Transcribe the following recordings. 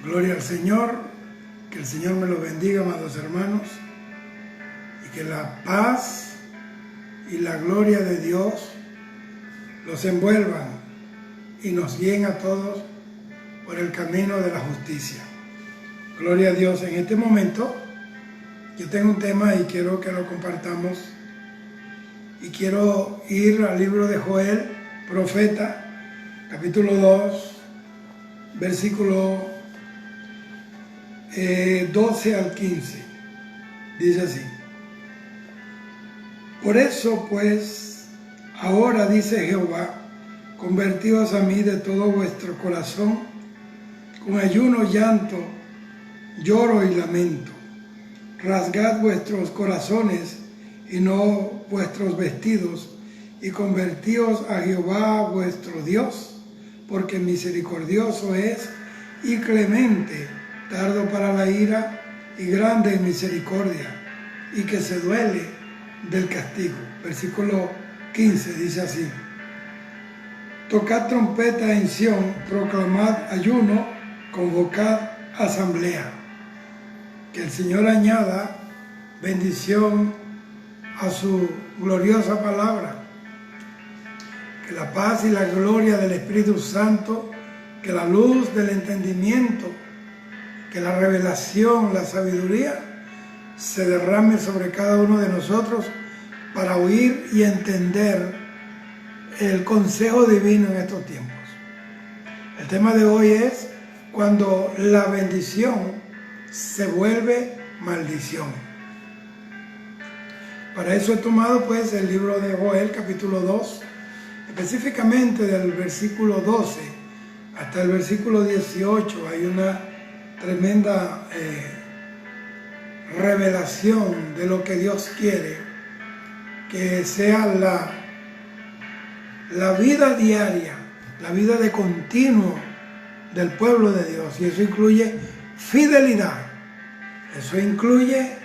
Gloria al Señor, que el Señor me los bendiga, amados hermanos, y que la paz y la gloria de Dios los envuelvan y nos guíen a todos por el camino de la justicia. Gloria a Dios. En este momento yo tengo un tema y quiero que lo compartamos, y quiero ir al libro de Joel, profeta, capítulo 2, versículo 12 al 15. Dice así: por eso pues, ahora dice Jehová, convertíos a mí de todo vuestro corazón, con ayuno, llanto, lloro y lamento. Rasgad vuestros corazones y no vuestros vestidos, y convertíos a Jehová vuestro Dios, porque misericordioso es y clemente, tardo para la ira y grande en misericordia, y que se duele del castigo. Versículo 15 dice así: tocad trompeta en Sión, proclamad ayuno, convocad asamblea. Que el Señor añada bendición a su gloriosa palabra. Que la paz y la gloria del Espíritu Santo, que la luz del entendimiento, que la revelación, la sabiduría se derrame sobre cada uno de nosotros para oír y entender el consejo divino en estos tiempos. El tema de hoy es cuando la bendición se vuelve maldición. Para eso he tomado pues el libro de Joel, capítulo 2, específicamente del versículo 12 hasta el versículo 18. Hay una tremenda revelación de lo que Dios quiere que sea la vida diaria, la vida de continuo del pueblo de Dios. Y eso incluye fidelidad, eso incluye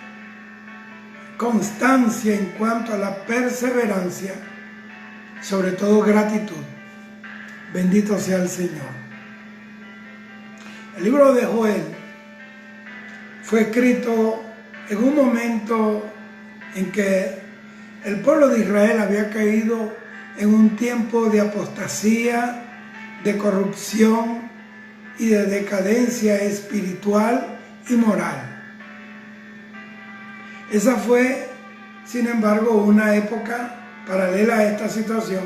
constancia en cuanto a la perseverancia, sobre todo gratitud. Bendito sea el Señor. El libro de Joel fue escrito en un momento en que el pueblo de Israel había caído en un tiempo de apostasía, de corrupción y de decadencia espiritual y moral. Esa fue, sin embargo, una época paralela a esta situación.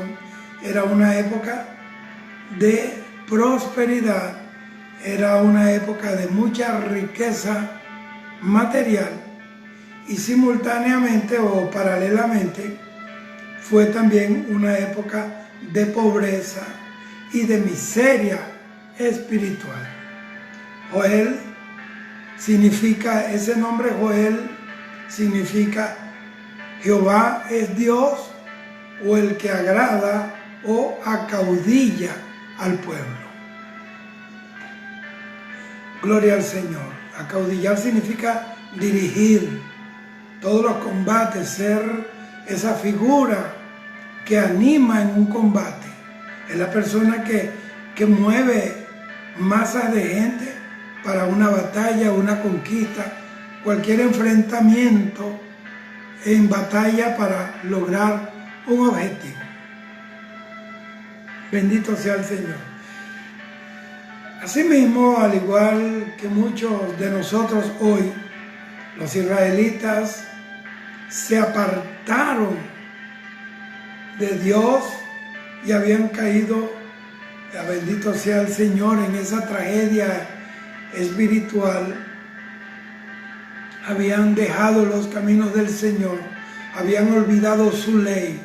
Era una época de prosperidad, era una época de mucha riqueza material, y simultáneamente o paralelamente fue también una época de pobreza y de miseria espiritual. Joel significa, ese nombre Joel significa Jehová es Dios, o el que agrada o acaudilla al pueblo. Gloria al Señor. Acaudillar significa dirigir todos los combates, ser esa figura que anima en un combate. Es la persona que mueve masas de gente para una batalla, una conquista, cualquier enfrentamiento en batalla para lograr un objetivo. Bendito sea el Señor. Asimismo, al igual que muchos de nosotros hoy, los israelitas se apartaron de Dios y habían caído, bendito sea el Señor, en esa tragedia espiritual. Habían dejado los caminos del Señor, habían olvidado su ley,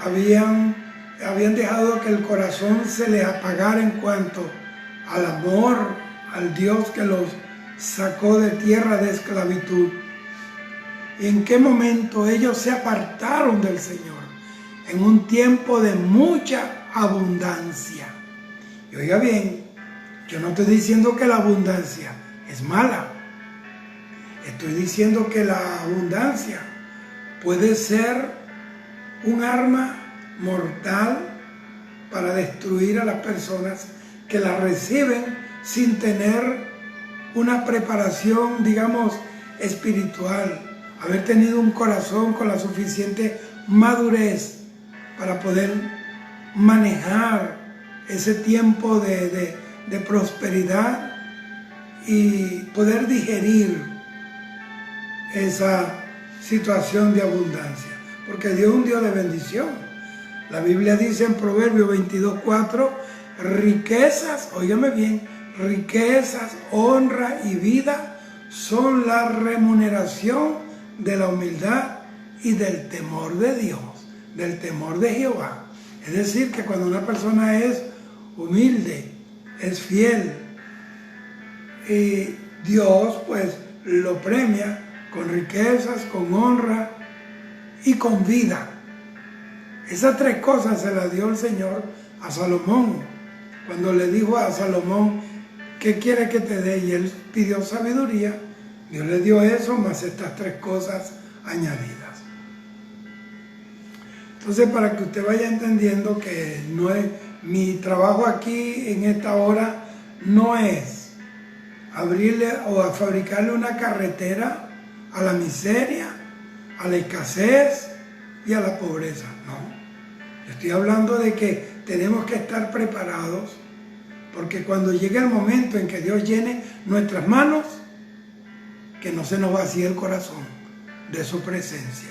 habían dejado que el corazón se les apagara en cuanto al amor al Dios que los sacó de tierra de esclavitud. ¿Y en qué momento ellos se apartaron del Señor? En un tiempo de mucha abundancia. Y oiga bien, yo no estoy diciendo que la abundancia es mala. Estoy diciendo que la abundancia puede ser un arma mortal para destruir a las personas que la reciben sin tener una preparación, digamos, espiritual, haber tenido un corazón con la suficiente madurez para poder manejar ese tiempo de prosperidad y poder digerir esa situación de abundancia, porque Dios es un Dios de bendición. La Biblia dice en Proverbios 22:4, riquezas, óigame bien, riquezas, honra y vida son la remuneración de la humildad y del temor de Dios, del temor de Jehová. Es decir, que cuando una persona es humilde, es fiel, y Dios pues lo premia con riquezas, con honra y con vida. Esas tres cosas se las dio el Señor a Salomón. Cuando le dijo a Salomón, ¿qué quiere que te dé? Y él pidió sabiduría. Dios le dio eso, más estas tres cosas añadidas. Entonces, para que usted vaya entendiendo que no es, mi trabajo aquí en esta hora no es abrirle o a fabricarle una carretera a la miseria, a la escasez y a la pobreza. No, yo estoy hablando de que tenemos que estar preparados, porque cuando llegue el momento en que Dios llene nuestras manos, que no se nos vacíe el corazón de su presencia.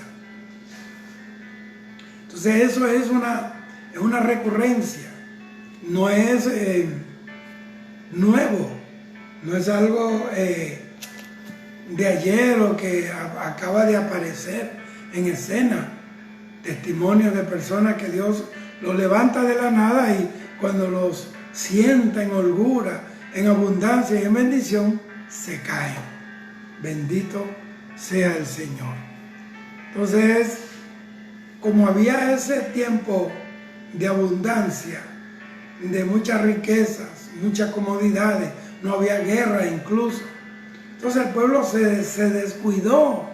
Entonces eso es una recurrencia, no es nuevo, no es algo de ayer o que acaba de aparecer en escena. Testimonios de personas que Dios los levanta de la nada y cuando los sienta en holgura, en abundancia y en bendición, se caen. Bendito sea el Señor. Entonces, como había ese tiempo de abundancia, de muchas riquezas, muchas comodidades, no había guerra incluso. Entonces el pueblo se descuidó.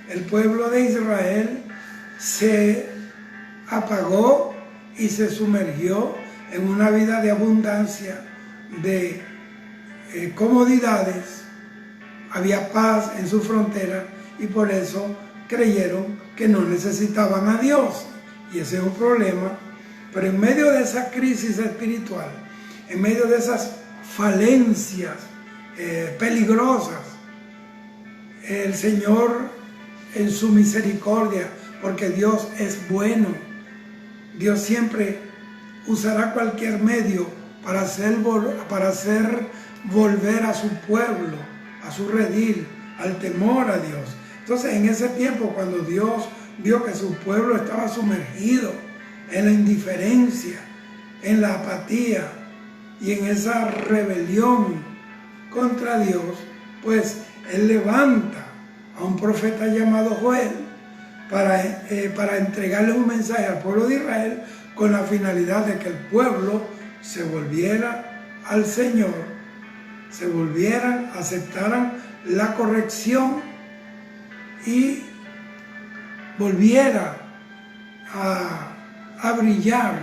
El pueblo de Israel se apagó y se sumergió en una vida de abundancia, de comodidades. Había paz en su frontera y por eso creyeron que no necesitaban a Dios. Y ese es un problema. Pero en medio de esa crisis espiritual, en medio de esas falencias peligrosas, el Señor en su misericordia, porque Dios es bueno, Dios siempre usará cualquier medio para hacer volver a su pueblo, a su redil, al temor a Dios. Entonces en ese tiempo, cuando Dios vio que su pueblo estaba sumergido en la indiferencia, en la apatía y en esa rebelión contra Dios, pues Él levanta a un profeta llamado Joel para entregarle un mensaje al pueblo de Israel con la finalidad de que el pueblo se volviera al Señor, se volvieran, aceptaran la corrección y volviera a brillar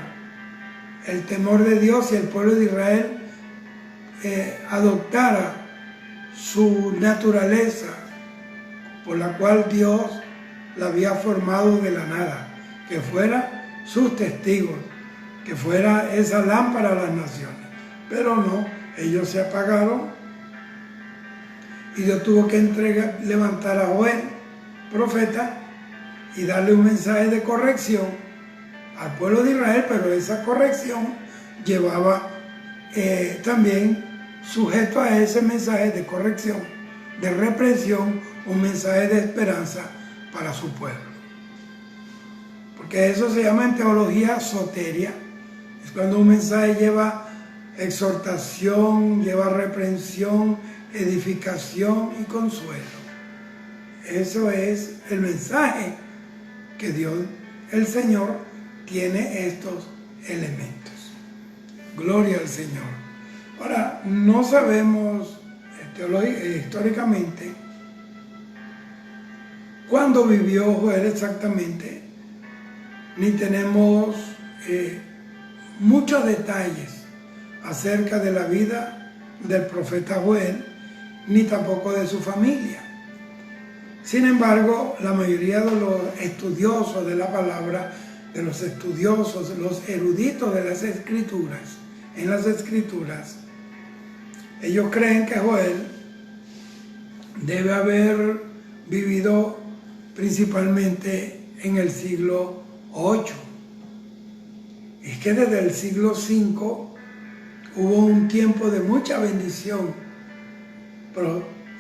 el temor de Dios y el pueblo de Israel adoptara su naturaleza por la cual Dios la había formado de la nada, que fuera sus testigos, que fuera esa lámpara a las naciones. Pero no, ellos se apagaron y Dios tuvo que levantar a Joel, profeta, y darle un mensaje de corrección al pueblo de Israel, pero esa corrección llevaba también sujeto a ese mensaje de corrección, de reprensión, un mensaje de esperanza para su pueblo. Porque eso se llama en teología soteria, es cuando un mensaje lleva exhortación, lleva reprensión, edificación y consuelo. Eso es el mensaje que Dios, el Señor, tiene estos elementos. Gloria al Señor. Ahora, no sabemos históricamente cuándo vivió Joel exactamente, ni tenemos muchos detalles acerca de la vida del profeta Joel ni tampoco de su familia. Sin embargo, la mayoría de los estudiosos de la palabra, de los estudiosos, los eruditos de las escrituras, en las escrituras, ellos creen que Joel debe haber vivido principalmente en el siglo VIII. Es que desde el siglo V hubo un tiempo de mucha bendición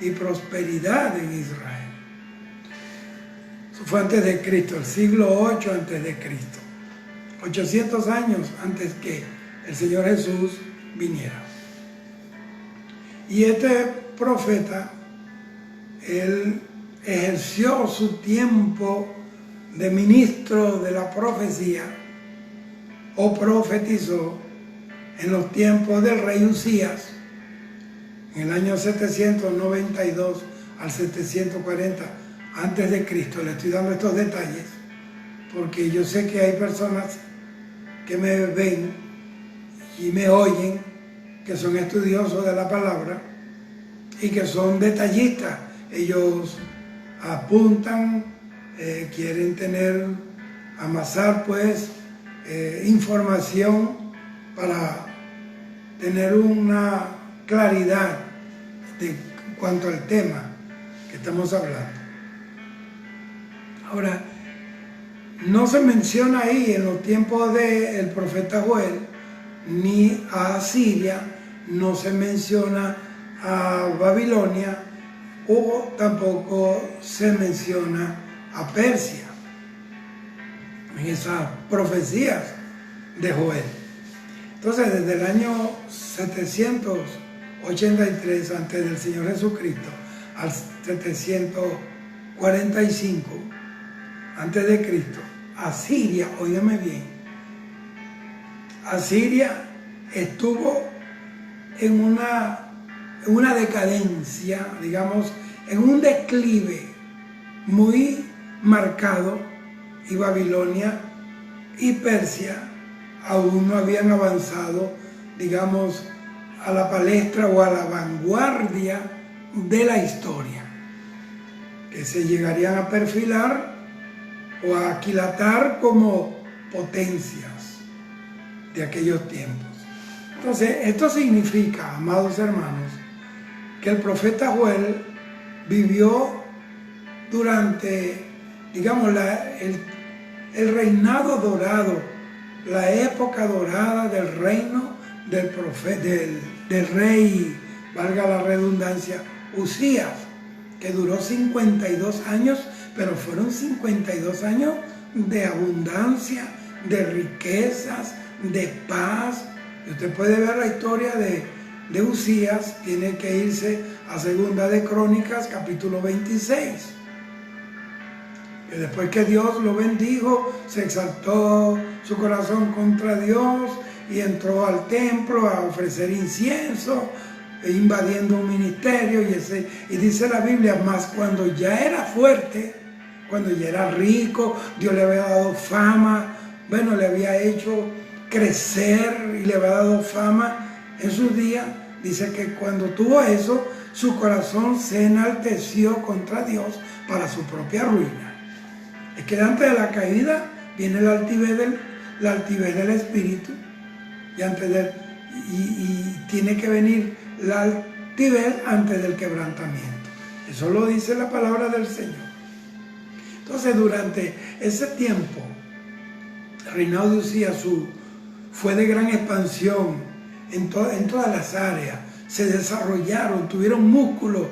y prosperidad en Israel. Eso fue antes de Cristo, el siglo VIII antes de Cristo. 800 años antes que el Señor Jesús viniera. Y este profeta, él ejerció su tiempo de ministro de la profecía o profetizó en los tiempos del rey Usías, en el año 792 al 740 antes de Cristo. Le estoy dando estos detalles porque yo sé que hay personas que me ven y me oyen, que son estudiosos de la palabra y que son detallistas. Ellos apuntan, quieren amasar pues información para tener una claridad de cuanto al tema que estamos hablando. Ahora, no se menciona ahí en los tiempos del profeta Joel ni a Asiria, no se menciona a Babilonia, o tampoco se menciona a Persia en esas profecías de Joel. Entonces, desde el año 783 antes del Señor Jesucristo al 745 antes de Cristo, Asiria, óigame bien, Asiria estuvo en una decadencia, digamos, en un declive muy marcado, y Babilonia y Persia aún no habían avanzado, digamos, a la palestra o a la vanguardia de la historia, que se llegarían a perfilar o a aquilatar como potencias de aquellos tiempos. Entonces, esto significa, amados hermanos, que el profeta Joel vivió durante, digamos, el reinado dorado, la época dorada del reino del rey, valga la redundancia, Usías, que duró 52 años, pero fueron 52 años de abundancia, de riquezas, de paz. Y usted puede ver la historia de Usías, tiene que irse a Segunda de Crónicas, capítulo 26. Que después que Dios lo bendijo, se exaltó su corazón contra Dios y entró al templo a ofrecer incienso, invadiendo un ministerio. Y dice la Biblia, más cuando ya era fuerte, cuando ya era rico, Dios le había dado fama, bueno, le había hecho crecer y le había dado fama en sus días. Dice que cuando tuvo eso, su corazón se enalteció contra Dios para su propia ruina. Es que antes de la caída viene la altivez del espíritu y tiene que venir la altivez antes del quebrantamiento. Eso lo dice la palabra del Señor. Entonces, durante ese tiempo, el reinado de Usías fue de gran expansión en todas las áreas. Se desarrollaron, tuvieron músculos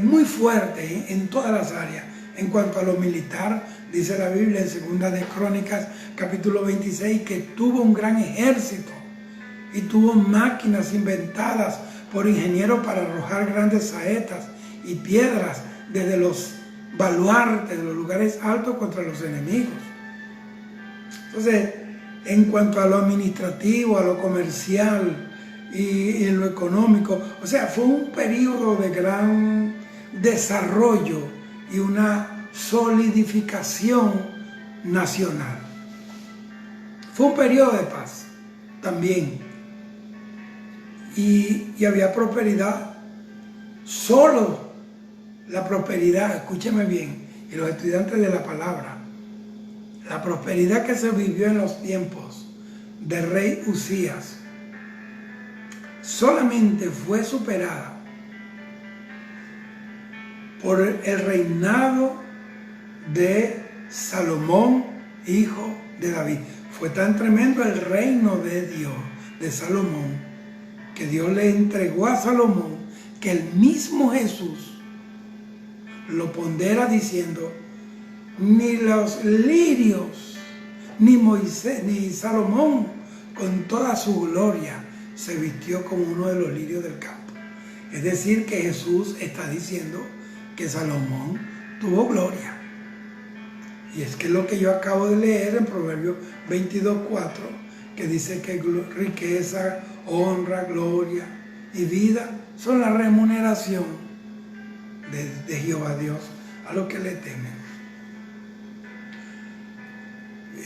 muy fuertes en todas las áreas. En cuanto a lo militar, dice la Biblia en Segunda de Crónicas, capítulo 26, que tuvo un gran ejército y tuvo máquinas inventadas por ingenieros para arrojar grandes saetas y piedras desde los baluartes, de los lugares altos contra los enemigos. Entonces, en cuanto a lo administrativo, a lo comercial y en lo económico, o sea, fue un periodo de gran desarrollo y una solidificación nacional. Fue un periodo de paz también, y había prosperidad, Solo la prosperidad, escúcheme bien, y los estudiantes de la palabra, la prosperidad que se vivió en los tiempos del rey Usías solamente fue superada por el reinado de Salomón, hijo de David. Fue tan tremendo el reino de Dios, de Salomón, que Dios le entregó a Salomón, que el mismo Jesús lo pondera diciendo: ni los lirios, ni Moisés, ni Salomón con toda su gloria se vistió como uno de los lirios del campo. Es decir, que Jesús está diciendo que Salomón tuvo gloria. Y es que lo que yo acabo de leer en Proverbios 22:4, que dice que riqueza, honra, gloria y vida son la remuneración de Jehová Dios a los que le temen.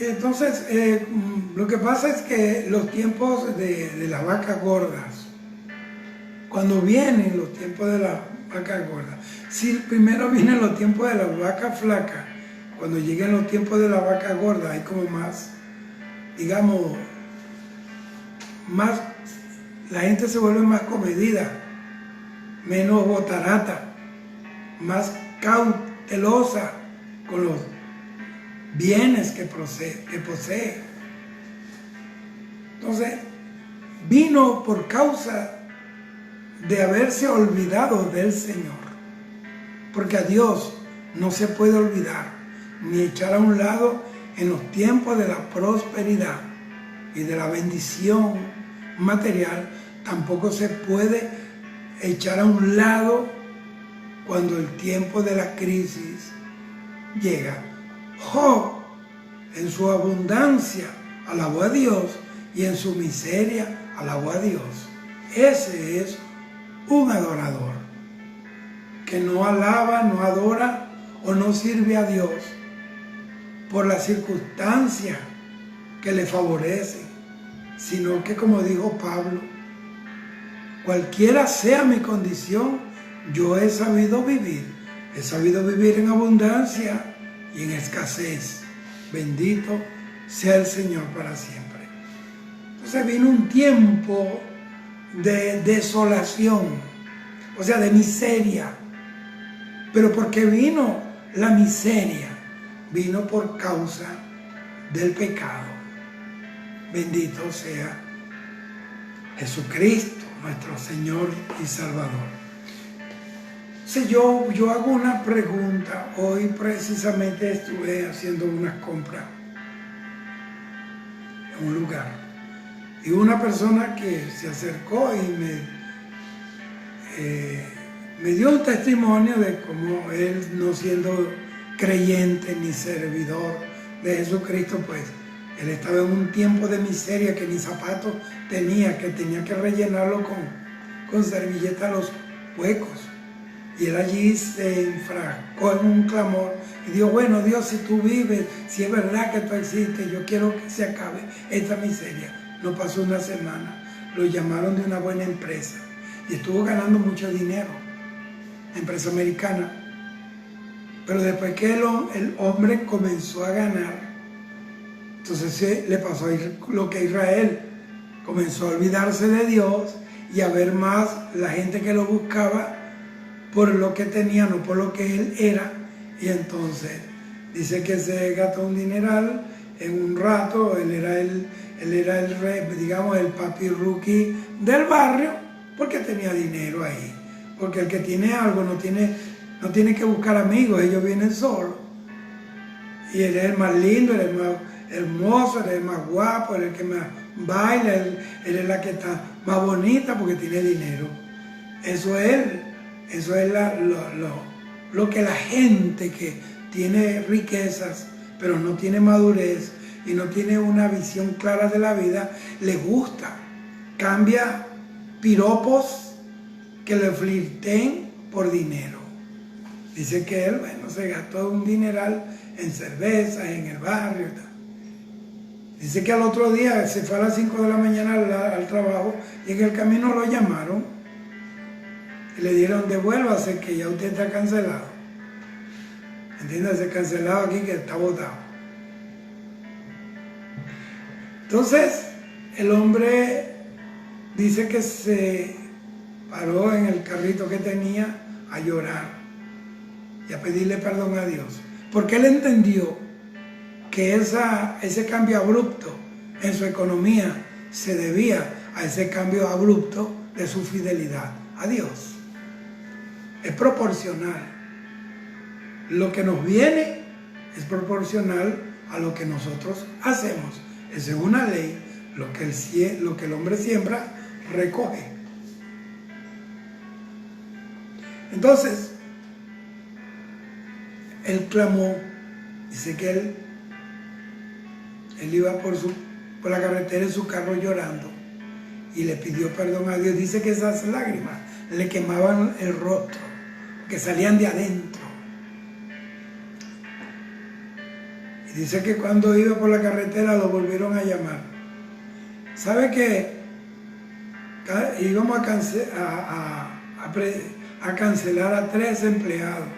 Entonces, lo que pasa es que los tiempos de las vacas gordas, cuando vienen los tiempos de las vacas gordas, si primero vienen los tiempos de las vacas flacas, cuando lleguen los tiempos de la vaca gorda hay como más, digamos, más, la gente se vuelve más comedida, menos botarata, más cautelosa con los bienes que posee. Entonces, vino por causa de haberse olvidado del Señor, porque a Dios no se puede olvidar ni echar a un lado en los tiempos de la prosperidad y de la bendición material. Tampoco se puede echar a un lado cuando el tiempo de la crisis llega. Job, en su abundancia, alabó a Dios, y en su miseria, alabó a Dios. Ese es un adorador, que no alaba, no adora o no sirve a Dios por las circunstancias que le favorecen, sino que, como dijo Pablo, cualquiera sea mi condición, yo he sabido vivir en abundancia y en escasez. Bendito sea el Señor para siempre. Entonces vino un tiempo de desolación, o sea, de miseria. Pero ¿por qué vino la miseria? Vino por causa del pecado. Bendito sea Jesucristo, nuestro Señor y Salvador. Si yo hago una pregunta. Hoy precisamente estuve haciendo unas compras en un lugar, y una persona que se acercó y me dio un testimonio de cómo él, no siendo creyente ni servidor de Jesucristo, pues él estaba en un tiempo de miseria, que ni zapatos tenía, que tenía que rellenarlo con servilletas los huecos. Y él allí se enfrascó en un clamor y dijo: bueno, Dios, si tú vives, si es verdad que tú existes, yo quiero que se acabe esta miseria. No pasó una semana, lo llamaron de una buena empresa y estuvo ganando mucho dinero, empresa americana. Pero después que el hombre comenzó a ganar, entonces le pasó lo que a Israel, comenzó a olvidarse de Dios y a ver más la gente que lo buscaba por lo que tenía, no por lo que él era. Y entonces dice que se gastó un dineral en un rato. Él era el rey, digamos, el papi rookie del barrio, porque tenía dinero ahí. Porque el que tiene algo no tiene que buscar amigos, ellos vienen solos. Y él es el más lindo, él es el más hermoso, él es el más guapo, él es el que más baila, él es la que está más bonita porque tiene dinero. Eso es lo que la gente que tiene riquezas, pero no tiene madurez y no tiene una visión clara de la vida, le gusta. Cambia piropos que le flirten por dinero. Dice que él, bueno, se gastó un dineral en cerveza, en el barrio y tal. Dice que al otro día se fue a las 5 de la mañana al trabajo y en el camino lo llamaron Y le dijeron, devuélvase que ya usted está cancelado. Entiéndase, cancelado aquí que está votado. Entonces, el hombre dice que se paró en el carrito que tenía a llorar y a pedirle perdón a Dios. Porque él entendió que ese cambio abrupto en su economía se debía a ese cambio abrupto de su fidelidad a Dios. Es proporcional. Lo que nos viene es proporcional a lo que nosotros hacemos. Es una ley, lo que el hombre siembra, recoge. Entonces, él clamó, dice que él iba por la carretera en su carro llorando y le pidió perdón a Dios. Dice que esas lágrimas le quemaban el rostro, que salían de adentro. Y dice que cuando iba por la carretera lo volvieron a llamar. ¿Sabe que íbamos a cancelar a 3 empleados?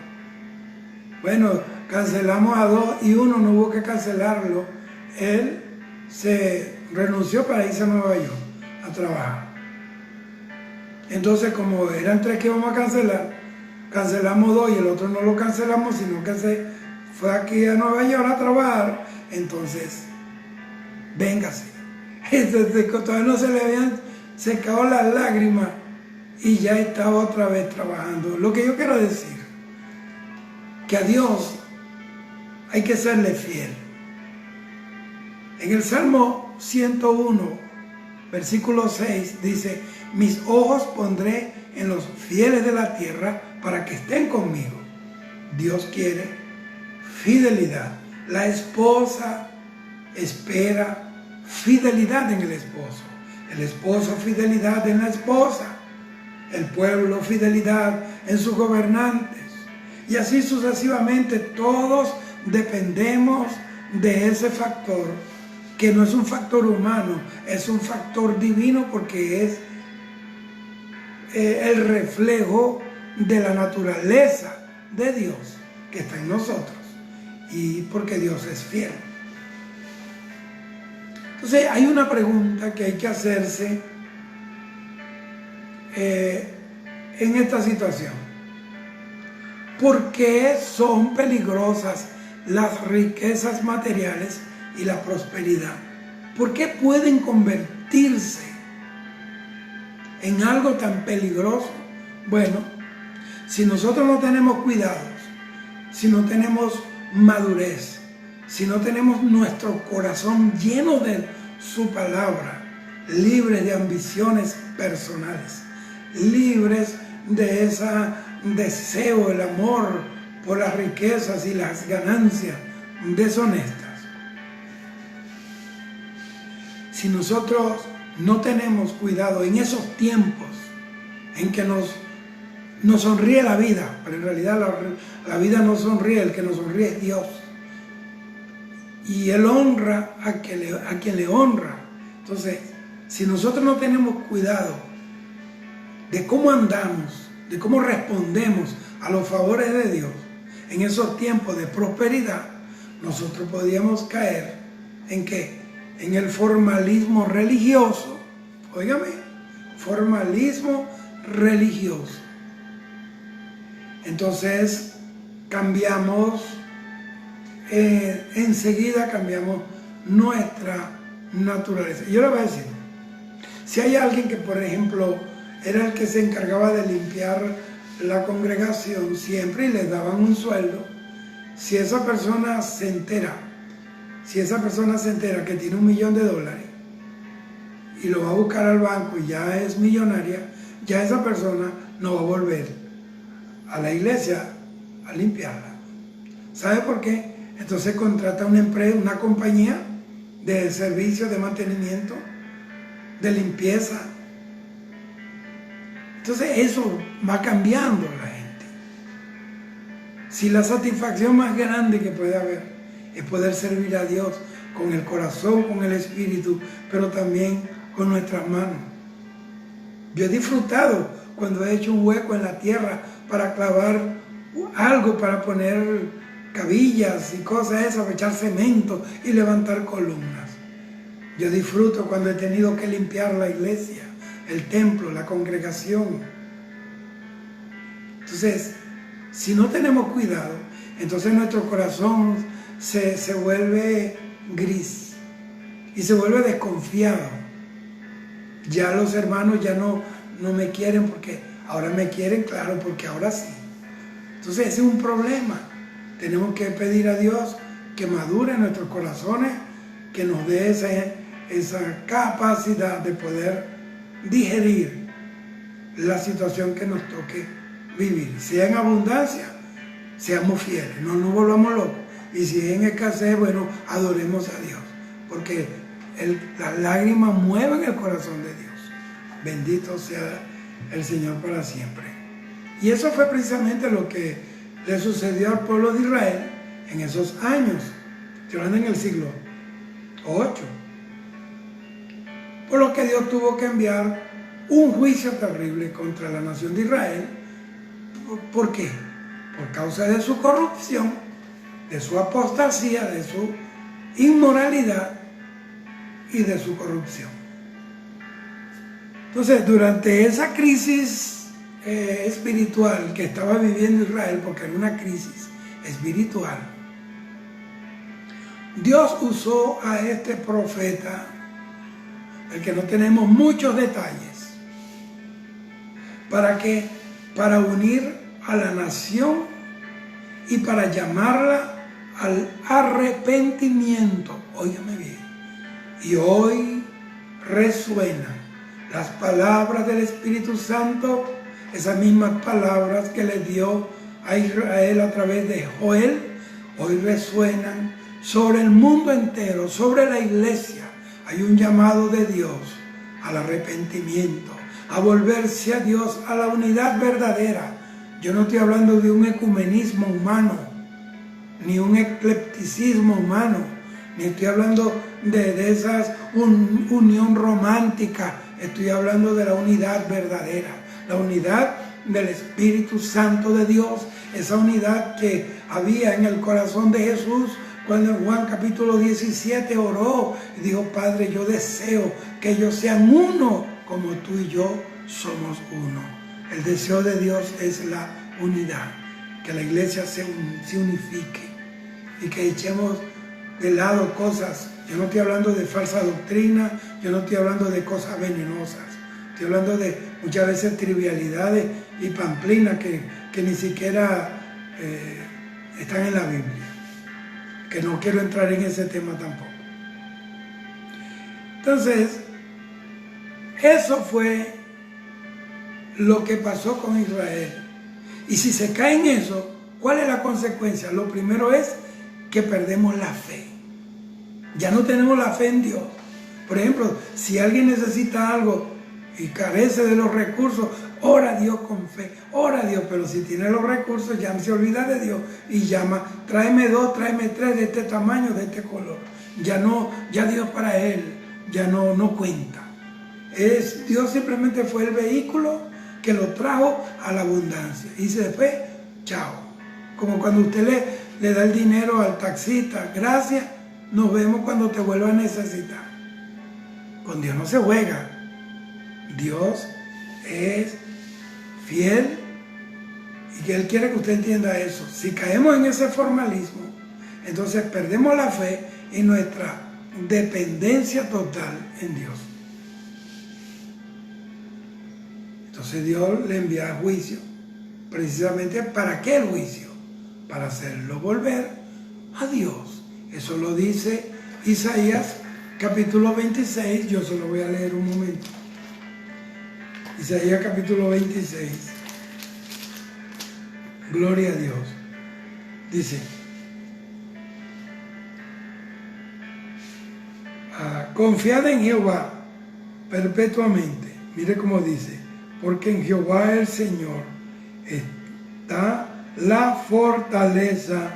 Bueno, cancelamos a 2 y uno no hubo que cancelarlo. Él se renunció para irse a Nueva York a trabajar. Entonces, como eran 3 que íbamos a cancelar, cancelamos 2 y el otro no lo cancelamos, sino que se fue aquí a Nueva York a trabajar. Entonces, véngase. Entonces, todavía no se le habían secado las lágrimas y ya estaba otra vez trabajando. Lo que yo quiero decir, que a Dios hay que serle fiel. En el Salmo 101, versículo 6, dice, mis ojos pondré en los fieles de la tierra para que estén conmigo. Dios quiere fidelidad. La esposa espera fidelidad en el esposo fidelidad en la esposa, el pueblo fidelidad en sus gobernantes, y así sucesivamente. Todos dependemos de ese factor, que no es un factor humano, es un factor divino, porque es el reflejo de la naturaleza de Dios que está en nosotros, y porque Dios es fiel. Entonces hay una pregunta que hay que hacerse en esta situación. ¿Por qué son peligrosas las riquezas materiales y la prosperidad? ¿Por qué pueden convertirse en algo tan peligroso? Bueno, si nosotros no tenemos cuidados, si no tenemos madurez, si no tenemos nuestro corazón lleno de su palabra, libre de ambiciones personales, libres de ese deseo, el amor por las riquezas y las ganancias deshonestas. Si nosotros no tenemos cuidado en esos tiempos en que nos sonríe la vida, pero en realidad la vida no sonríe, el que nos sonríe es Dios. Y Él honra a quien le honra. Entonces, si nosotros no tenemos cuidado de cómo andamos, de cómo respondemos a los favores de Dios en esos tiempos de prosperidad, nosotros podríamos caer ¿en qué? En el formalismo religioso. Óigame, formalismo religioso. Entonces cambiamos, enseguida cambiamos nuestra naturaleza. Yo le voy a decir, si hay alguien que, por ejemplo, era el que se encargaba de limpiar la congregación siempre y les daban un sueldo, si esa persona se entera que tiene $1 millón y lo va a buscar al banco y ya es millonaria, ya esa persona no va a volver a la iglesia a limpiarla. ¿Sabe por qué? Entonces contrata una empresa, una compañía de servicios de mantenimiento, de limpieza. Entonces eso va cambiando la gente. Si la satisfacción más grande que puede haber es poder servir a Dios con el corazón, con el espíritu, pero también con nuestras manos. Yo he disfrutado cuando he hecho un hueco en la tierra para clavar algo, para poner cabillas y cosas esas, para echar cemento y levantar columnas. Yo disfruto cuando he tenido que limpiar la iglesia, el templo, la congregación. Entonces, si no tenemos cuidado, entonces nuestro corazón se vuelve gris y se vuelve desconfiado. Ya los hermanos ya no me quieren porque ahora me quieren, claro, porque ahora sí. Entonces ese es un problema. Tenemos que pedir a Dios que madure nuestros corazones, que nos dé esa capacidad de poder digerir la situación que nos toque vivir. Si es en abundancia, seamos fieles, no nos volvamos locos. Y si es en escasez, bueno, adoremos a Dios, porque las lágrimas mueven el corazón de Dios. Bendito sea el Señor para siempre. Y eso fue precisamente lo que le sucedió al pueblo de Israel en esos años. Estoy hablando en el siglo 8. Por lo que Dios tuvo que enviar un juicio terrible contra la nación de Israel. ¿Por qué? Por causa de su corrupción, de su apostasía, de su inmoralidad y de su corrupción. Entonces, durante esa crisis espiritual que estaba viviendo Israel, porque era una crisis espiritual, Dios usó a este profeta, del que no tenemos muchos detalles, para unir a la nación y para llamarla al arrepentimiento. Óigame bien. Y hoy resuenan las palabras del Espíritu Santo, esas mismas palabras que le dio a Israel a través de Joel, hoy resuenan sobre el mundo entero, sobre la iglesia. Hay un llamado de Dios al arrepentimiento, a volverse a Dios, a la unidad verdadera. Yo no estoy hablando de un ecumenismo humano, ni un eclecticismo humano, ni estoy hablando de esas unión romántica. Estoy hablando de la unidad verdadera, la unidad del Espíritu Santo de Dios, esa unidad que había en el corazón de Jesús cuando en Juan capítulo 17 oró y dijo: Padre, yo deseo que ellos sean uno como tú y yo somos uno. El deseo de Dios es la unidad, que la iglesia se unifique y que echemos de lado cosas. Yo no estoy hablando de falsa doctrina, yo no estoy hablando de cosas venenosas, estoy hablando de muchas veces trivialidades y pamplinas que ni siquiera están en la Biblia, que no quiero entrar en ese tema tampoco. Entonces, eso fue lo que pasó con Israel. Y si se cae en eso, ¿cuál es la consecuencia? Lo primero es que perdemos la fe. Ya no tenemos la fe en Dios. Por ejemplo, si alguien necesita algo y carece de los recursos, ora a Dios con fe, ora a Dios. Pero si tiene los recursos, ya se olvida de Dios y llama: tráeme 2, tráeme 3 de este tamaño, de este color. Ya Dios para él ya no cuenta. Dios simplemente fue el vehículo que lo trajo a la abundancia. Y después, chao. Como cuando usted le da el dinero al taxista: gracias, nos vemos cuando te vuelva a necesitar. Con Dios no se juega. Dios es fiel y que Él quiere que usted entienda eso. Si caemos en ese formalismo, entonces perdemos la fe y nuestra dependencia total en Dios. Entonces Dios le envía juicio. Precisamente, ¿para qué el juicio? Para hacerlo volver a Dios. Eso lo dice Isaías capítulo 26. Yo se lo voy a leer un momento. Isaías capítulo 26. Gloria a Dios. Dice: confiad en Jehová perpetuamente. Mire cómo dice: porque en Jehová el Señor está la fortaleza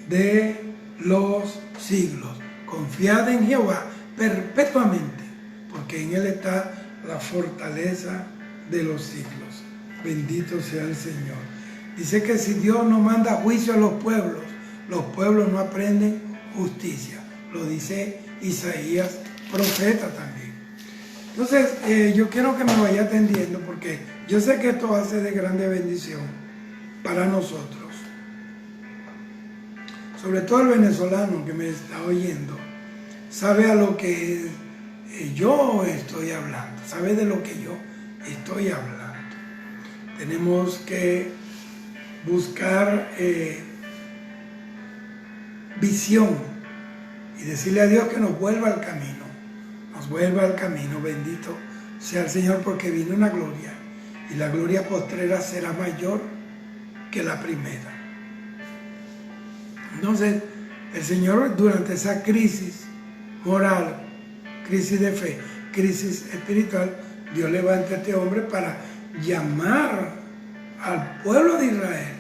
de los siglos. Confiad en Jehová perpetuamente, porque en Él está la fortaleza de los siglos. Bendito sea el Señor. Dice que si Dios no manda juicio a los pueblos no aprenden justicia. Lo dice Isaías, profeta también. Entonces, yo quiero que me vaya atendiendo porque yo sé que esto va a ser de grande bendición para nosotros. Sobre todo el venezolano que me está oyendo, sabe a lo que yo estoy hablando, sabe de lo que yo estoy hablando. Tenemos que buscar visión y decirle a Dios que nos vuelva al camino, bendito sea el Señor, porque viene una gloria y la gloria postrera será mayor que la primera. Entonces, el Señor durante esa crisis moral, crisis de fe, crisis espiritual, Dios levanta a este hombre para llamar al pueblo de Israel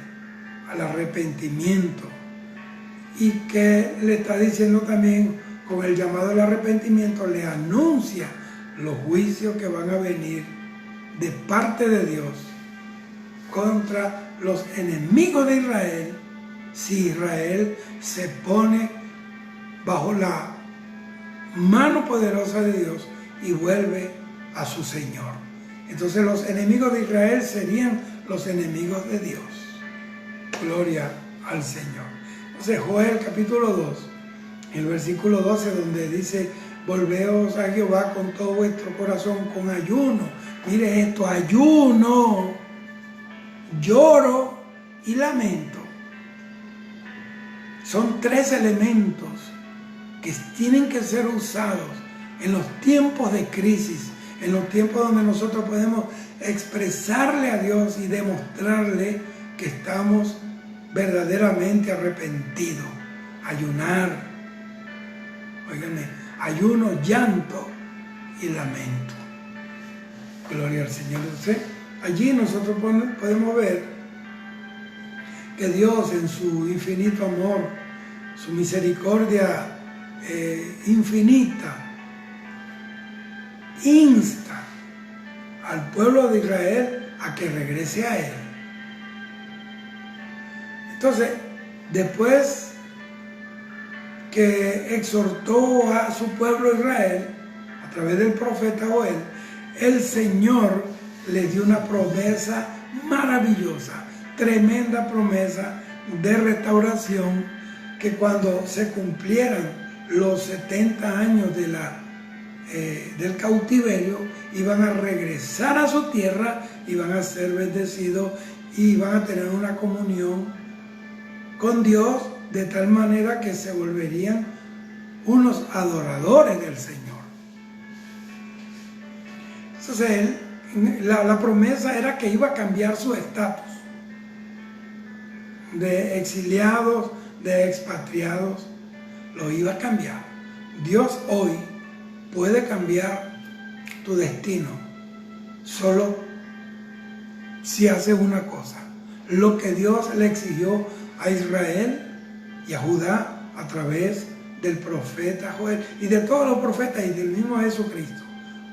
al arrepentimiento, y que le está diciendo también, con el llamado al arrepentimiento, le anuncia los juicios que van a venir de parte de Dios contra los enemigos de Israel, si Israel se pone bajo la mano poderosa de Dios y vuelve a su Señor. Entonces los enemigos de Israel serían los enemigos de Dios. Gloria al Señor. Entonces Joel capítulo 2, el versículo 12, donde dice: volveos a Jehová con todo vuestro corazón, con ayuno. Mire esto, ayuno, lloro y lamento. Son tres elementos que tienen que ser usados en los tiempos de crisis, en los tiempos donde nosotros podemos expresarle a Dios y demostrarle que estamos verdaderamente arrepentidos. Ayunar, óiganme, ayuno, llanto y lamento. Gloria al Señor. Entonces, allí nosotros podemos ver que Dios, en su infinito amor, su misericordia infinita, insta al pueblo de Israel a que regrese a Él. Entonces, después que exhortó a su pueblo Israel a través del profeta Joel, el Señor les dio una promesa maravillosa, tremenda promesa de restauración, que cuando se cumplieran los 70 años del cautiverio, iban a regresar a su tierra, iban a ser bendecidos y iban a tener una comunión con Dios, de tal manera que se volverían unos adoradores del Señor. Entonces la promesa era que iba a cambiar su estatus de exiliados, de expatriados, lo iba a cambiar. Dios hoy puede cambiar tu destino solo si hace una cosa: lo que Dios le exigió a Israel y a Judá a través del profeta Joel y de todos los profetas y del mismo Jesucristo: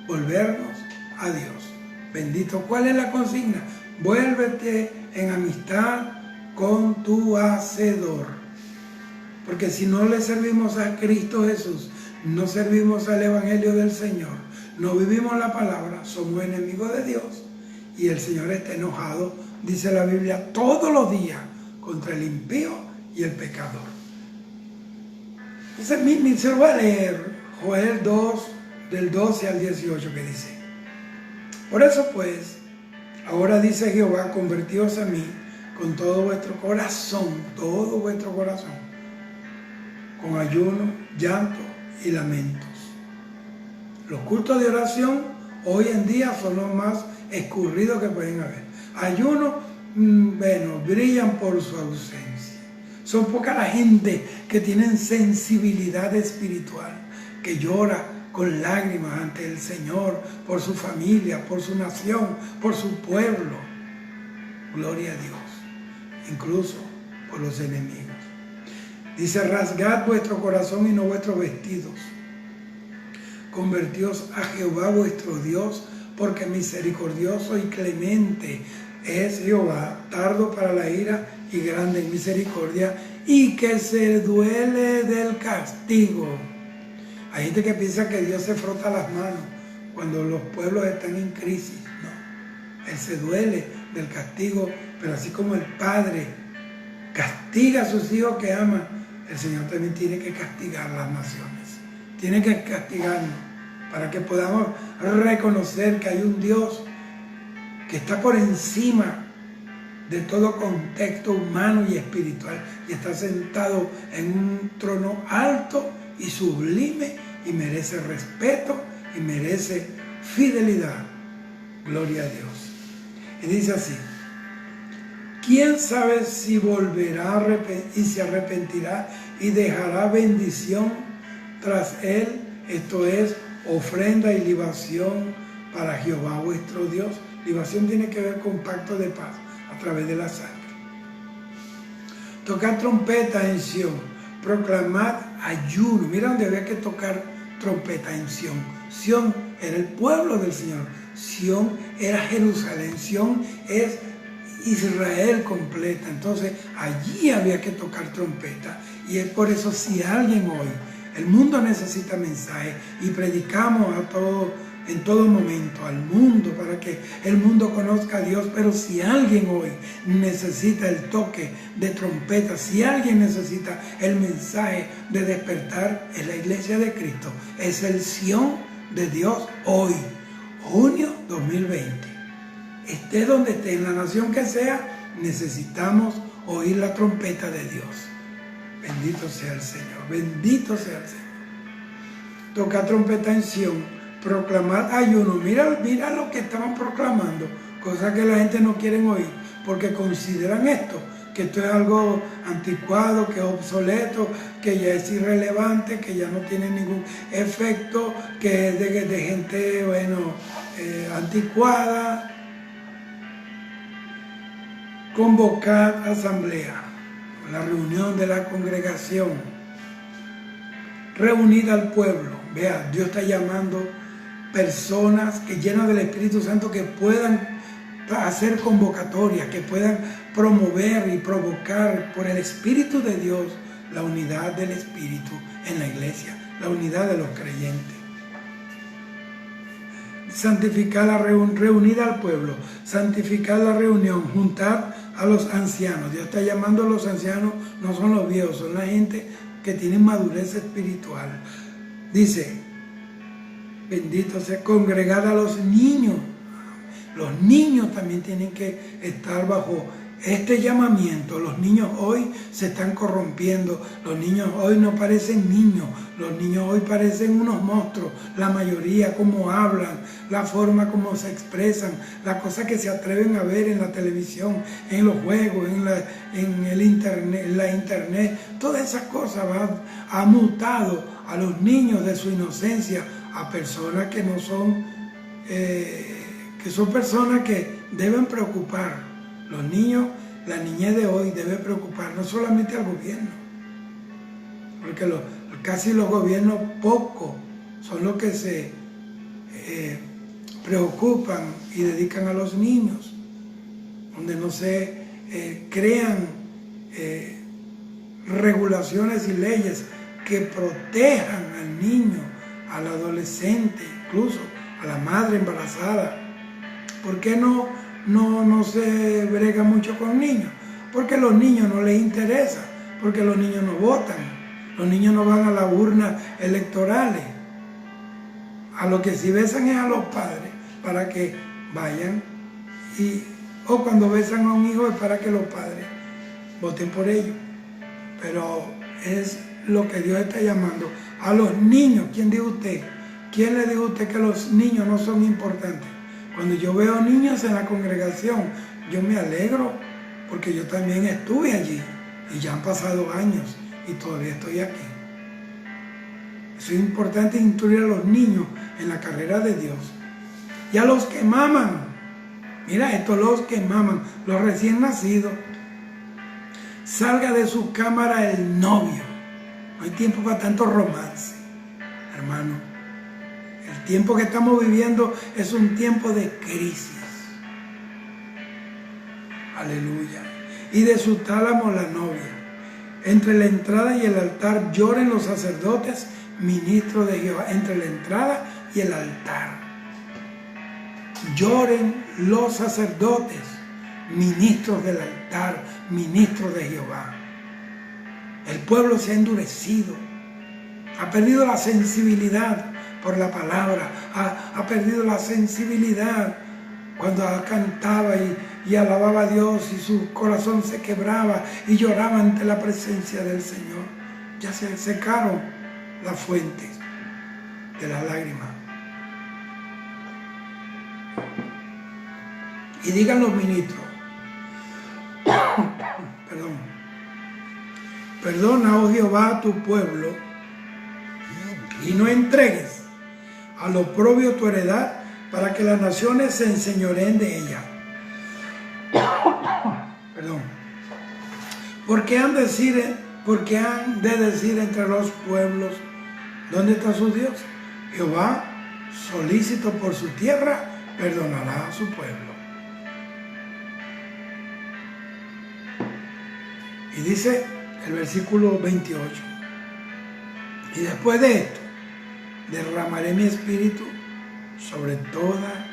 volvernos a Dios. Bendito. ¿Cuál es la consigna? Vuélvete en amistad con tu Hacedor. Porque si no le servimos a Cristo Jesús, no servimos al Evangelio del Señor, no vivimos la palabra, somos enemigos de Dios. Y el Señor está enojado, dice la Biblia, todos los días contra el impío y el pecador. Entonces, se lo voy a leer, Joel 2, del 12 al 18, que dice: por eso pues, ahora dice Jehová, convertíos a mí con todo vuestro corazón, con ayuno, llanto y lamentos. Los cultos de oración hoy en día son los más escurridos que pueden haber. Ayuno, bueno, brillan por su ausencia. Son poca la gente que tienen sensibilidad espiritual, que llora con lágrimas ante el Señor por su familia, por su nación, por su pueblo. Gloria a Dios. Incluso por los enemigos. Dice: rasgad vuestro corazón y no vuestros vestidos. Convertíos a Jehová vuestro Dios, porque misericordioso y clemente es Jehová, tardo para la ira y grande en misericordia, y que se duele del castigo. Hay gente que piensa que Dios se frota las manos cuando los pueblos están en crisis. No, Él se duele del castigo, pero así como el Padre castiga a sus hijos que ama, el Señor también tiene que castigar las naciones. Tiene que castigarnos para que podamos reconocer que hay un Dios que está por encima de todo contexto humano y espiritual y está sentado en un trono alto y sublime y merece respeto y merece fidelidad. Gloria a Dios. Y dice así: ¿quién sabe si volverá y se arrepentirá y dejará bendición tras él? Esto es ofrenda y libación para Jehová vuestro Dios. Libación tiene que ver con pacto de paz a través de la sangre. Tocar trompeta en Sión, proclamad ayuno. Mira donde había que tocar trompeta, en Sión. Sión era el pueblo del Señor. Sión era Jerusalén. Sión es Israel completa. Entonces allí había que tocar trompeta. Y es por eso, si alguien hoy, el mundo necesita mensaje y predicamos en todo momento al mundo para que el mundo conozca a Dios, pero si alguien hoy necesita el toque de trompeta, si alguien necesita el mensaje de despertar, es la iglesia de Cristo, es el Sión de Dios hoy, junio 2020. Esté donde esté, en la nación que sea, necesitamos oír la trompeta de Dios. Bendito sea el Señor, bendito sea el Señor. Toca trompeta en Sión, proclamar ayuno. Mira lo que estaban proclamando, cosas que la gente no quiere oír, porque consideran que esto es algo anticuado, que es obsoleto, que ya es irrelevante, que ya no tiene ningún efecto, que es de gente, anticuada. Convocar asamblea, la reunión de la congregación, reunida al pueblo. Vea, Dios está llamando personas que llenas del Espíritu Santo que puedan hacer convocatorias, que puedan promover y provocar por el Espíritu de Dios la unidad del Espíritu en la iglesia, la unidad de los creyentes. Santificar la reunida al pueblo, santificar la reunión, juntar a los ancianos. Dios está llamando a los ancianos, no son los viejos, son la gente que tiene madurez espiritual. Dice, bendito sea, congregar a los niños. Los niños también tienen que estar bajo este llamamiento. Los niños hoy se están corrompiendo. Los niños hoy no parecen niños. Los niños hoy parecen unos monstruos. La mayoría, cómo hablan, la forma como se expresan, las cosas que se atreven a ver en la televisión, en los juegos, en el internet, en la internet. Todas esas cosas han mutado a los niños de su inocencia a personas que no son, que son personas que deben preocupar. Los niños, la niñez de hoy debe preocupar no solamente al gobierno, porque casi los gobiernos poco son los que se preocupan y dedican a los niños, donde no se crean regulaciones y leyes que protejan al niño, al adolescente, incluso a la madre embarazada. ¿Por qué no se brega mucho con niños? Porque a los niños no les interesa, porque los niños no votan, los niños no van a las urnas electorales. A lo que sí besan es a los padres para que vayan, o cuando besan a un hijo es para que los padres voten por ellos. Pero es lo que Dios está llamando a los niños. ¿Quién dijo usted? ¿Quién le dijo a usted que los niños no son importantes? Cuando yo veo niños en la congregación, yo me alegro porque yo también estuve allí y ya han pasado años y todavía estoy aquí. Es importante instruir a los niños en la carrera de Dios. Y a los que maman, mira esto, los que maman, los recién nacidos, salga de su cámara el novio. No hay tiempo para tanto romance, hermano. El tiempo que estamos viviendo es un tiempo de crisis. aleluya, y de su tálamo la novia. Entre la entrada y el altar lloren los sacerdotes, ministros de Jehová. Entre la entrada y el altar lloren los sacerdotes, ministros del altar, ministros de Jehová. El pueblo se ha endurecido, ha perdido la sensibilidad por la palabra, ha perdido la sensibilidad cuando cantaba y alababa a Dios y su corazón se quebraba y lloraba ante la presencia del Señor. Ya se secaron las fuentes de las lágrimas. Y digan los ministros, perdona, oh Jehová, a tu pueblo, y no entregues a lo propio tu heredad, para que las naciones se enseñoreen de ella. Porque han de decir entre los pueblos, ¿dónde está su Dios? Jehová, solícito por su tierra, perdonará a su pueblo. Y dice el versículo 28, y después de esto, derramaré mi espíritu sobre toda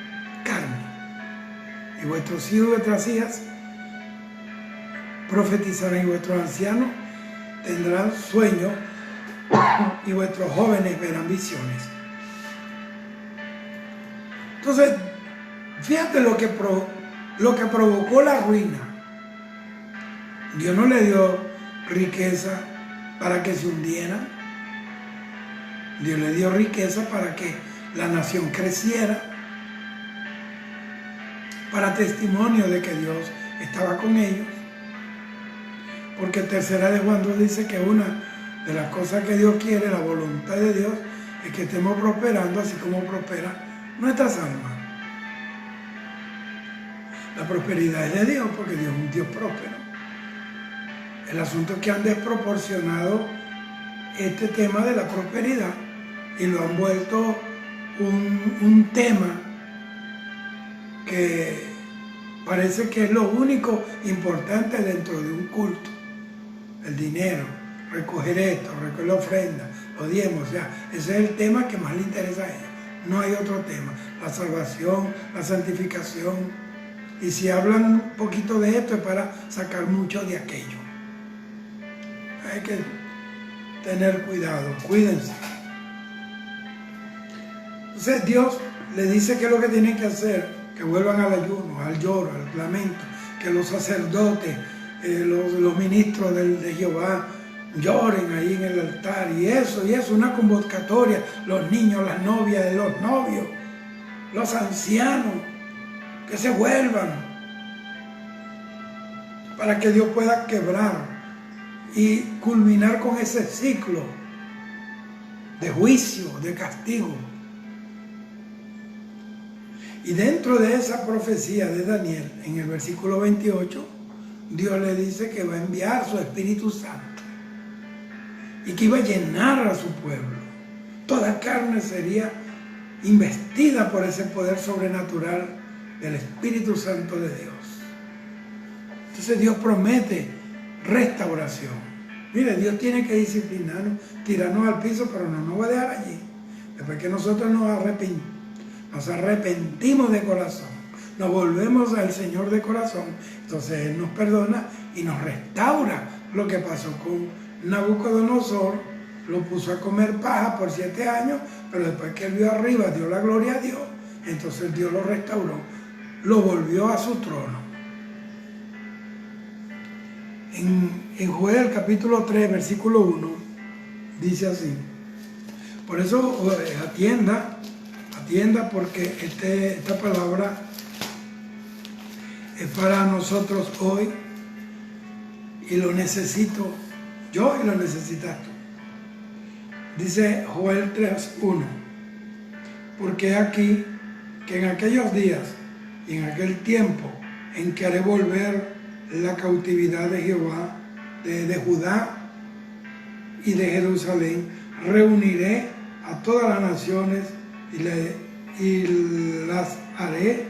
carne, y vuestros hijos y vuestras hijas profetizarán, y vuestros ancianos tendrán sueños, y vuestros jóvenes verán visiones. Entonces, fíjate lo que provocó la ruina. Dios no le dio riqueza para que se hundiera. Dios le dio riqueza para que la nación creciera, para testimonio de que Dios estaba con ellos. Porque tercera de Juan 2 dice que una de las cosas que Dios quiere, la voluntad de Dios, es que estemos prosperando así como prospera nuestras almas. La prosperidad es de Dios porque Dios es un Dios próspero. El asunto es que han desproporcionado este tema de la prosperidad y lo han vuelto un tema que parece que es lo único importante dentro de un culto. El dinero, recoger esto, recoger la ofrenda, los diezmos, o sea, ese es el tema que más le interesa a ellos. No hay otro tema. La salvación, la santificación. Y si hablan un poquito de esto es para sacar mucho de aquello. Hay que tener cuidado, cuídense. Entonces Dios le dice que es lo que tienen que hacer, que vuelvan al ayuno, al lloro, al lamento, que los sacerdotes, los ministros de Jehová lloren ahí en el altar, y eso, una convocatoria, los niños, las novias de los novios, los ancianos, que se vuelvan, para que Dios pueda quebrar y culminar con ese ciclo de juicio, de castigo. Y dentro de esa profecía de Daniel, en el versículo 28, Dios le dice que va a enviar su Espíritu Santo y que iba a llenar a su pueblo. Toda carne sería investida por ese poder sobrenatural del Espíritu Santo de Dios. Entonces Dios promete restauración. Mire, Dios tiene que disciplinarnos, tirarnos al piso, pero no nos va a dejar allí. Después que nosotros nos arrepentimos de corazón, nos volvemos al Señor de corazón, entonces Él nos perdona y nos restaura. Lo que pasó con Nabucodonosor, lo puso a comer paja por 7 años, pero después que Él vio arriba, dio la gloria a Dios, entonces Dios lo restauró, lo volvió a su trono. En Joel capítulo 3, versículo 1, dice así. Por eso atienda porque esta palabra es para nosotros hoy y lo necesito yo y lo necesitas tú. Dice Joel 3:1, porque aquí que en aquellos días y en aquel tiempo en que haré volver la cautividad de Jehová, de Judá y de Jerusalén, reuniré a todas las naciones y las haré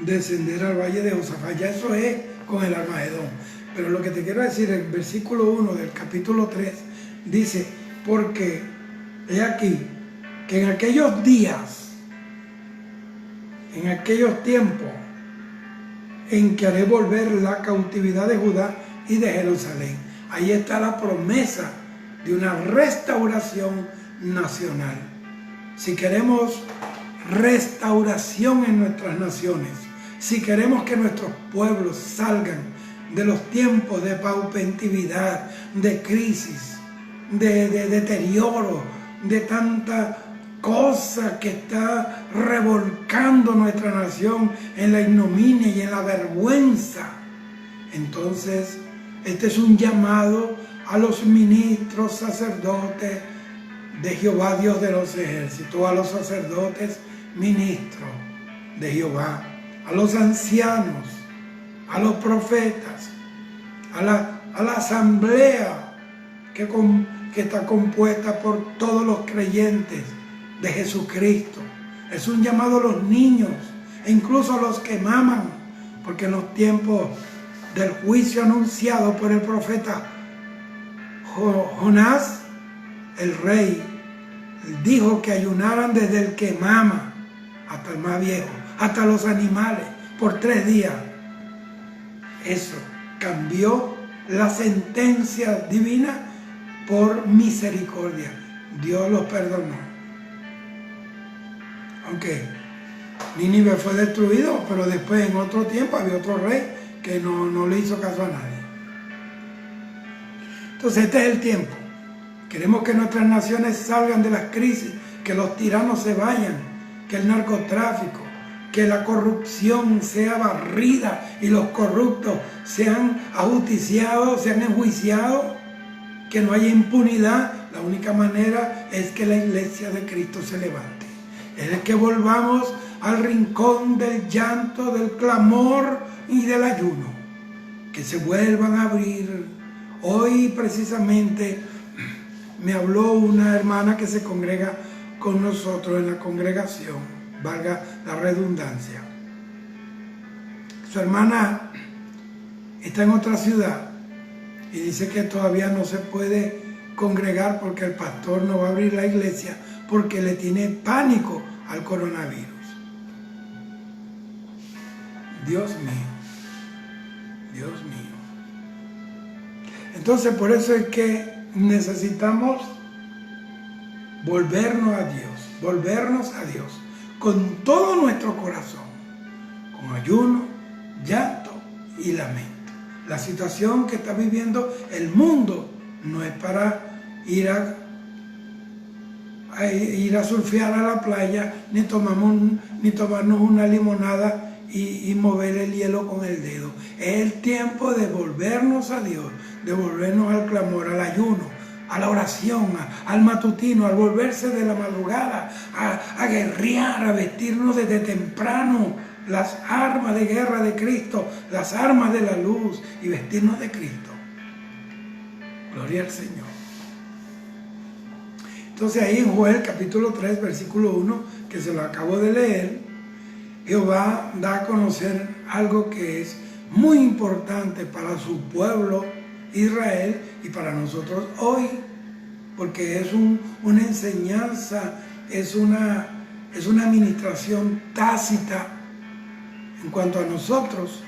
descender al valle de Josafat. Ya eso es con el Armagedón. Pero lo que te quiero decir, el versículo 1 del capítulo 3 dice, porque he aquí que en aquellos días, en aquellos tiempos, en que haré volver la cautividad de Judá y de Jerusalén. Ahí está la promesa de una restauración nacional. Si queremos restauración en nuestras naciones, si queremos que nuestros pueblos salgan de los tiempos de paupentividad, de crisis, de deterioro, de tanta cosa que está revolcando nuestra nación en la ignominia y en la vergüenza, entonces este es un llamado a los ministros, sacerdotes de Jehová, Dios de los ejércitos, a los sacerdotes, ministros de Jehová, a los ancianos, a los profetas, a la asamblea que está compuesta por todos los creyentes de Jesucristo. Es un llamado a los niños e incluso a los que maman, porque en los tiempos del juicio anunciado por el profeta Jonás, el rey dijo que ayunaran desde el que mama hasta el más viejo, hasta los animales, por 3 días. Eso cambió la sentencia divina por misericordia. Dios los perdonó. Aunque Nínive fue destruido, pero después en otro tiempo había otro rey que no le hizo caso a nadie. Entonces este es el tiempo. Queremos que nuestras naciones salgan de las crisis, que los tiranos se vayan, que el narcotráfico, que la corrupción sea barrida y los corruptos sean ajusticiados, sean enjuiciados, que no haya impunidad. La única manera es que la iglesia de Cristo se levante. Es que volvamos al rincón del llanto, del clamor y del ayuno. Que se vuelvan a abrir. Hoy precisamente me habló una hermana que se congrega con nosotros en la congregación, valga la redundancia. Su hermana está en otra ciudad y dice que todavía no se puede congregar porque el pastor no va a abrir la iglesia porque le tiene pánico al coronavirus. Dios mío, Dios mío. Entonces por eso es que necesitamos volvernos a Dios con todo nuestro corazón, con ayuno, llanto y lamento. La situación que está viviendo el mundo no es para ir a surfear a la playa, ni tomarnos una limonada y mover el hielo con el dedo. Es el tiempo de volvernos a Dios, de volvernos al clamor, al ayuno, a la oración, al matutino, al volverse de la madrugada, a guerrear, a vestirnos desde temprano las armas de guerra de Cristo, las armas de la luz, y vestirnos de Cristo. Gloria al Señor. Entonces ahí en Joel capítulo 3 versículo 1, que se lo acabo de leer, Jehová da a conocer algo que es muy importante para su pueblo Israel y para nosotros hoy, porque es una enseñanza, es una administración tácita en cuanto a nosotros.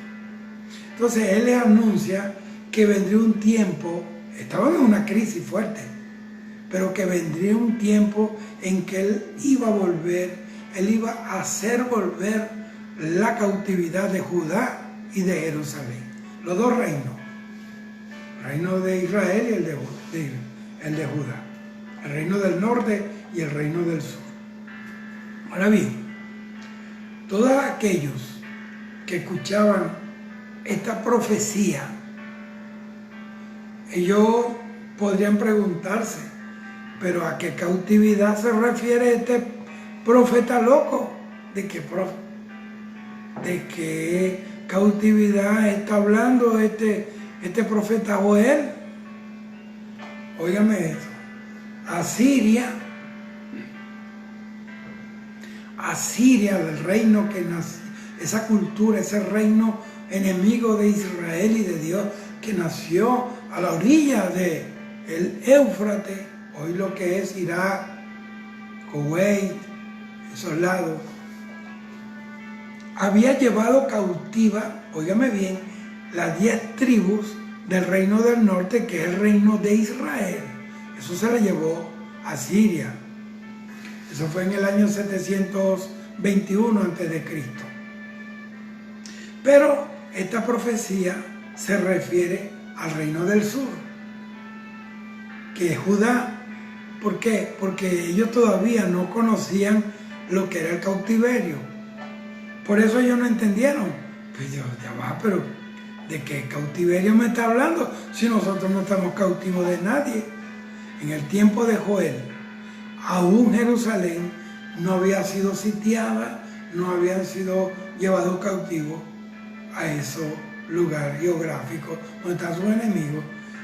Entonces Él les anuncia que vendría un tiempo, estaban en una crisis fuerte, pero que vendría un tiempo en que Él iba a volver, Él iba a hacer volver la cautividad de Judá y de Jerusalén. Los dos reinos, el reino de Israel y el de Judá, el reino del norte y el reino del sur. Ahora bien, todos aquellos que escuchaban esta profecía, ellos podrían preguntarse, pero ¿a qué cautividad se refiere este profeta loco? ¿De qué cautividad está hablando este profeta Joel? Óigame eso. Asiria, el reino que nació, esa cultura, ese reino enemigo de Israel y de Dios, que nació a la orilla del Éufrates, hoy lo que es Irak, Kuwait, esos lados, había llevado cautiva, óigame bien, las 10 tribus del reino del norte, que es el reino de Israel. Eso se le llevó a Siria. Eso fue en el año 721 a.C. Pero esta profecía se refiere al reino del sur, que es Judá. ¿Por qué? Porque ellos todavía no conocían lo que era el cautiverio. Por eso ellos no entendieron. Pues yo, ya va, pero ¿de qué cautiverio me está hablando? Si nosotros no estamos cautivos de nadie. En el tiempo de Joel, aún Jerusalén no había sido sitiada, no habían sido llevados cautivos a esos lugares geográficos donde están sus enemigos,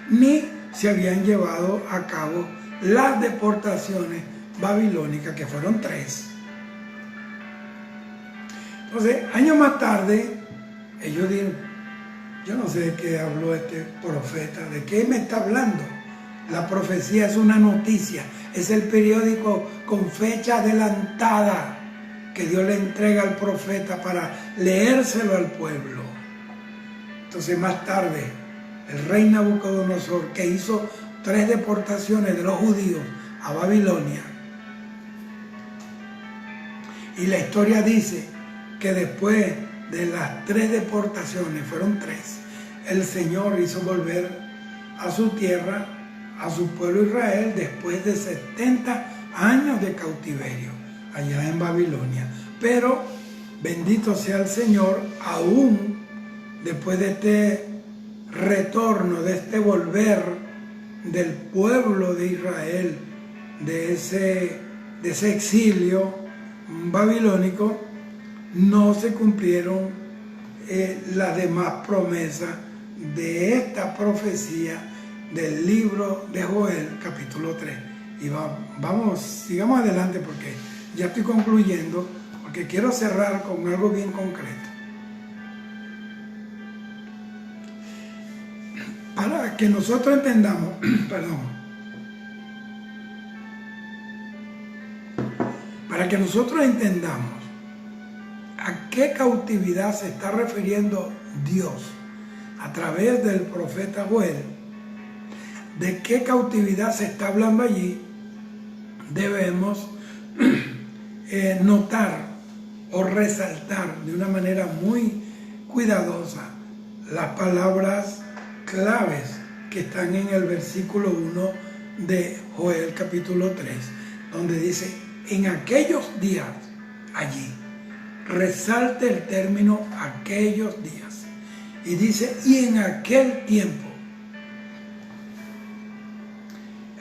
ni se habían llevado a cabo las deportaciones babilónicas, que fueron 3. Entonces, años más tarde, ellos dijeron, yo no sé de qué habló este profeta, de qué me está hablando. La profecía es una noticia, es el periódico con fecha adelantada que Dios le entrega al profeta para leérselo al pueblo. Entonces más tarde, el rey Nabucodonosor, que hizo 3 deportaciones de los judíos a Babilonia, y la historia dice que después de las 3 deportaciones, fueron 3, el Señor hizo volver a su tierra, a su pueblo Israel, después de 70 años de cautiverio allá en Babilonia. Pero bendito sea el Señor, aún después de este retorno, de este volver del pueblo de Israel, de ese exilio babilónico, no se cumplieron las demás promesas de esta profecía del libro de Joel, capítulo 3. Y sigamos adelante, porque ya estoy concluyendo, porque quiero cerrar con algo bien concreto. Para que nosotros entendamos, para que nosotros entendamos a qué cautividad se está refiriendo Dios a través del profeta Joel, de qué cautividad se está hablando allí, debemos notar o resaltar de una manera muy cuidadosa las palabras claves que están en el versículo 1 de Joel capítulo 3, donde dice, en aquellos días, allí, resalte el término aquellos días, y dice, y en aquel tiempo.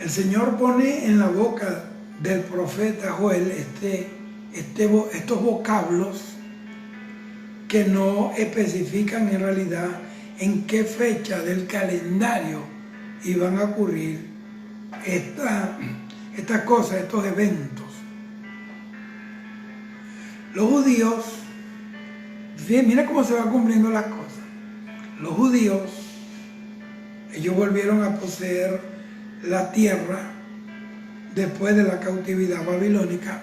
El Señor pone en la boca del profeta Joel estos vocablos que no especifican en realidad en qué fecha del calendario iban a ocurrir estas cosas, estos eventos. Los judíos, mira cómo se van cumpliendo las cosas. Los judíos, ellos volvieron a poseer la tierra después de la cautividad babilónica,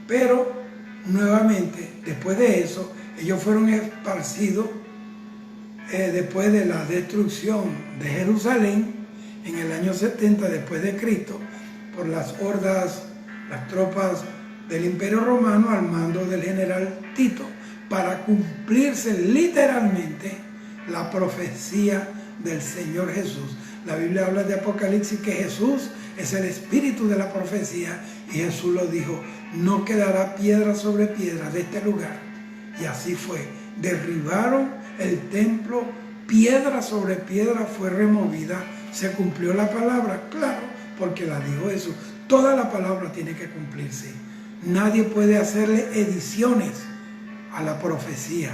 pero nuevamente, después de eso, ellos fueron esparcidos después de la destrucción de Jerusalén en el año 70 después de Cristo por las hordas, las tropas del Imperio Romano al mando del general Tito, para cumplirse literalmente la profecía del Señor Jesús. La Biblia habla de Apocalipsis que Jesús es el espíritu de la profecía, y Jesús lo dijo, no quedará piedra sobre piedra de este lugar. Y así fue. Derribaron el templo, piedra sobre piedra fue removida, se cumplió la palabra, claro, porque la dijo Jesús. Toda la palabra tiene que cumplirse. Nadie puede hacerle ediciones a la profecía.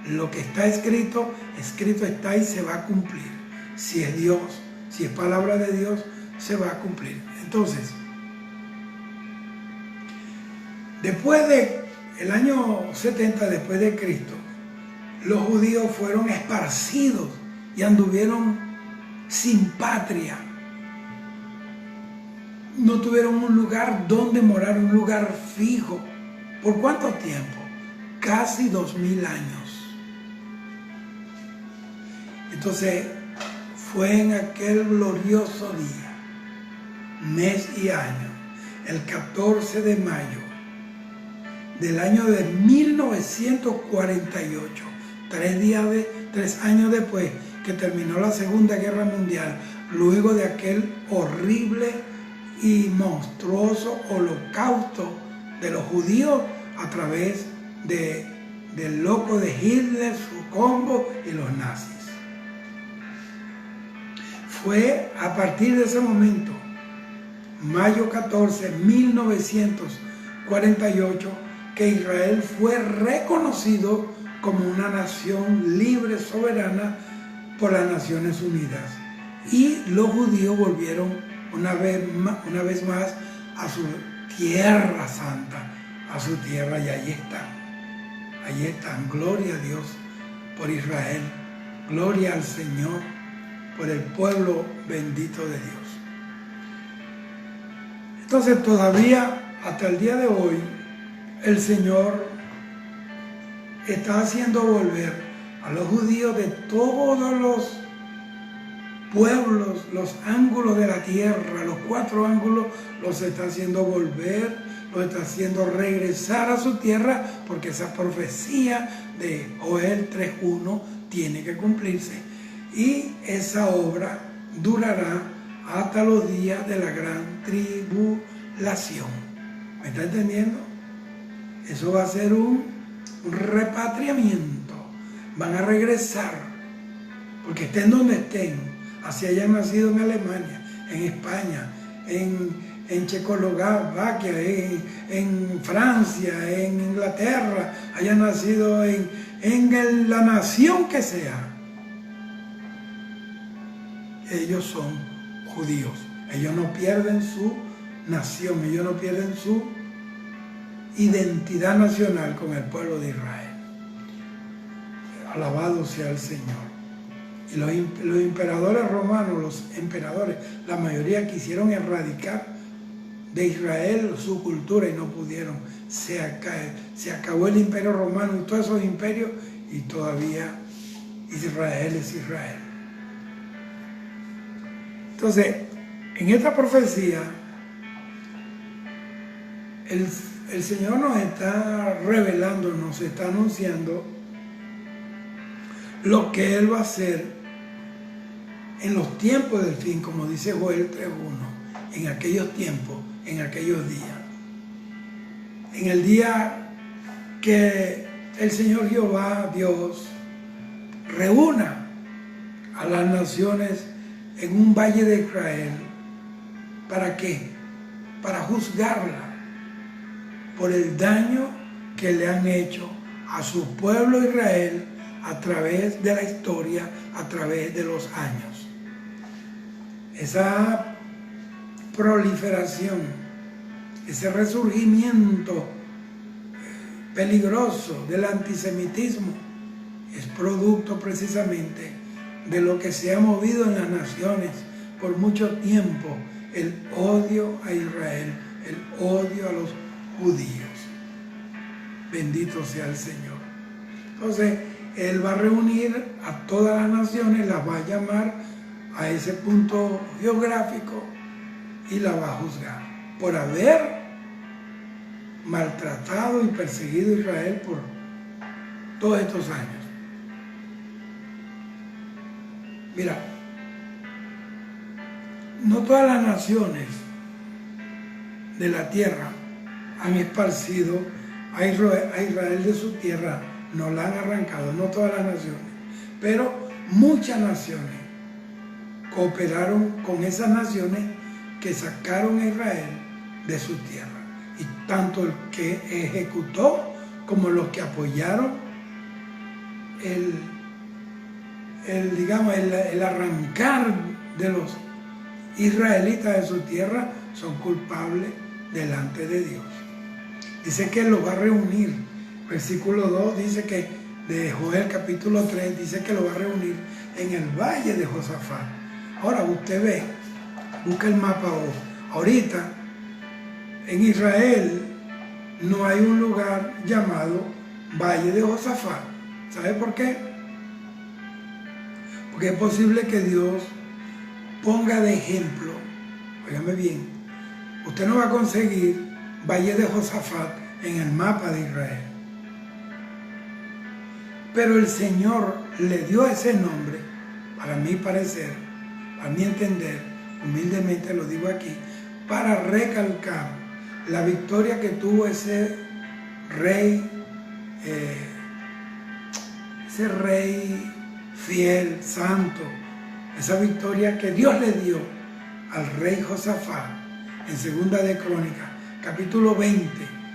Lo que está escrito, escrito está y se va a cumplir. Si es Dios, si es palabra de Dios, se va a cumplir. Entonces, después del año 70 después de Cristo, los judíos fueron esparcidos y anduvieron sin patria. No tuvieron un lugar donde morar, un lugar fijo. ¿Por cuánto tiempo? Casi 2000 años. Entonces, fue en aquel glorioso día, mes y año, el 14 de mayo del año de 1948, 3 años después que terminó la Segunda Guerra Mundial, luego de aquel horrible y monstruoso holocausto de los judíos a través del loco de Hitler, su combo y los nazis. Fue a partir de ese momento, mayo 14, 1948, que Israel fue reconocido como una nación libre, soberana por las Naciones Unidas. Y los judíos volvieron una vez más a su tierra santa, a su tierra, y allí están, gloria a Dios por Israel, gloria al Señor por el pueblo bendito de Dios. Entonces todavía hasta el día de hoy el Señor está haciendo volver a los judíos de todos los pueblos, los ángulos de la tierra, los 4 ángulos, los está haciendo volver, los está haciendo regresar a su tierra, porque esa profecía de Joel 3:1 tiene que cumplirse. Y esa obra durará hasta los días de la gran tribulación. ¿Me está entendiendo? Eso va a ser un repatriamiento. Van a regresar, porque estén donde estén, así hayan nacido en Alemania, en España, en Checoslovaquia, en Francia, en Inglaterra, hayan nacido en la nación que sea. Ellos son judíos. Ellos no pierden su nación, ellos no pierden su identidad nacional con el pueblo de Israel. Alabado sea el Señor. Y los emperadores romanos, los emperadores, la mayoría quisieron erradicar de Israel su cultura y no pudieron. Se acabó el imperio romano y todos esos imperios, y todavía Israel es Israel. Entonces, en esta profecía, el Señor nos está revelando, nos está anunciando lo que Él va a hacer en los tiempos del fin, como dice Joel 3:1, en aquellos tiempos, en aquellos días. En el día que el Señor Jehová, Dios, reúna a las naciones en un valle de Israel. ¿Para qué? Para juzgarla por el daño que le han hecho a su pueblo Israel a través de la historia, a través de los años. Esa proliferación, ese resurgimiento peligroso del antisemitismo es producto precisamente de lo que se ha movido en las naciones por mucho tiempo, el odio a Israel, el odio a los judíos. Bendito sea el Señor. Entonces, Él va a reunir a todas las naciones, las va a llamar a ese punto geográfico y la va a juzgar por haber maltratado y perseguido a Israel por todos estos años. Mira, no todas las naciones de la tierra han esparcido a Israel de su tierra, no la han arrancado, no todas las naciones, pero muchas naciones cooperaron con esas naciones que sacaron a Israel de su tierra. Y tanto el que ejecutó como los que apoyaron el arrancar de los israelitas de su tierra son culpables delante de Dios. Dice que los va a reunir. Versículo 2 dice que de Joel capítulo 3 dice que lo va a reunir en el valle de Josafat. Ahora usted ve, busca el mapa ahorita, en Israel no hay un lugar llamado Valle de Josafat. ¿Sabe por qué? Porque es posible que Dios ponga de ejemplo, óigame bien, usted no va a conseguir Valle de Josafat en el mapa de Israel. Pero el Señor le dio ese nombre, para mi parecer, a mi entender, humildemente lo digo aquí, para recalcar la victoria que tuvo ese rey fiel, santo, esa victoria que Dios le dio al rey Josafat en Segunda de Crónicas, capítulo 20,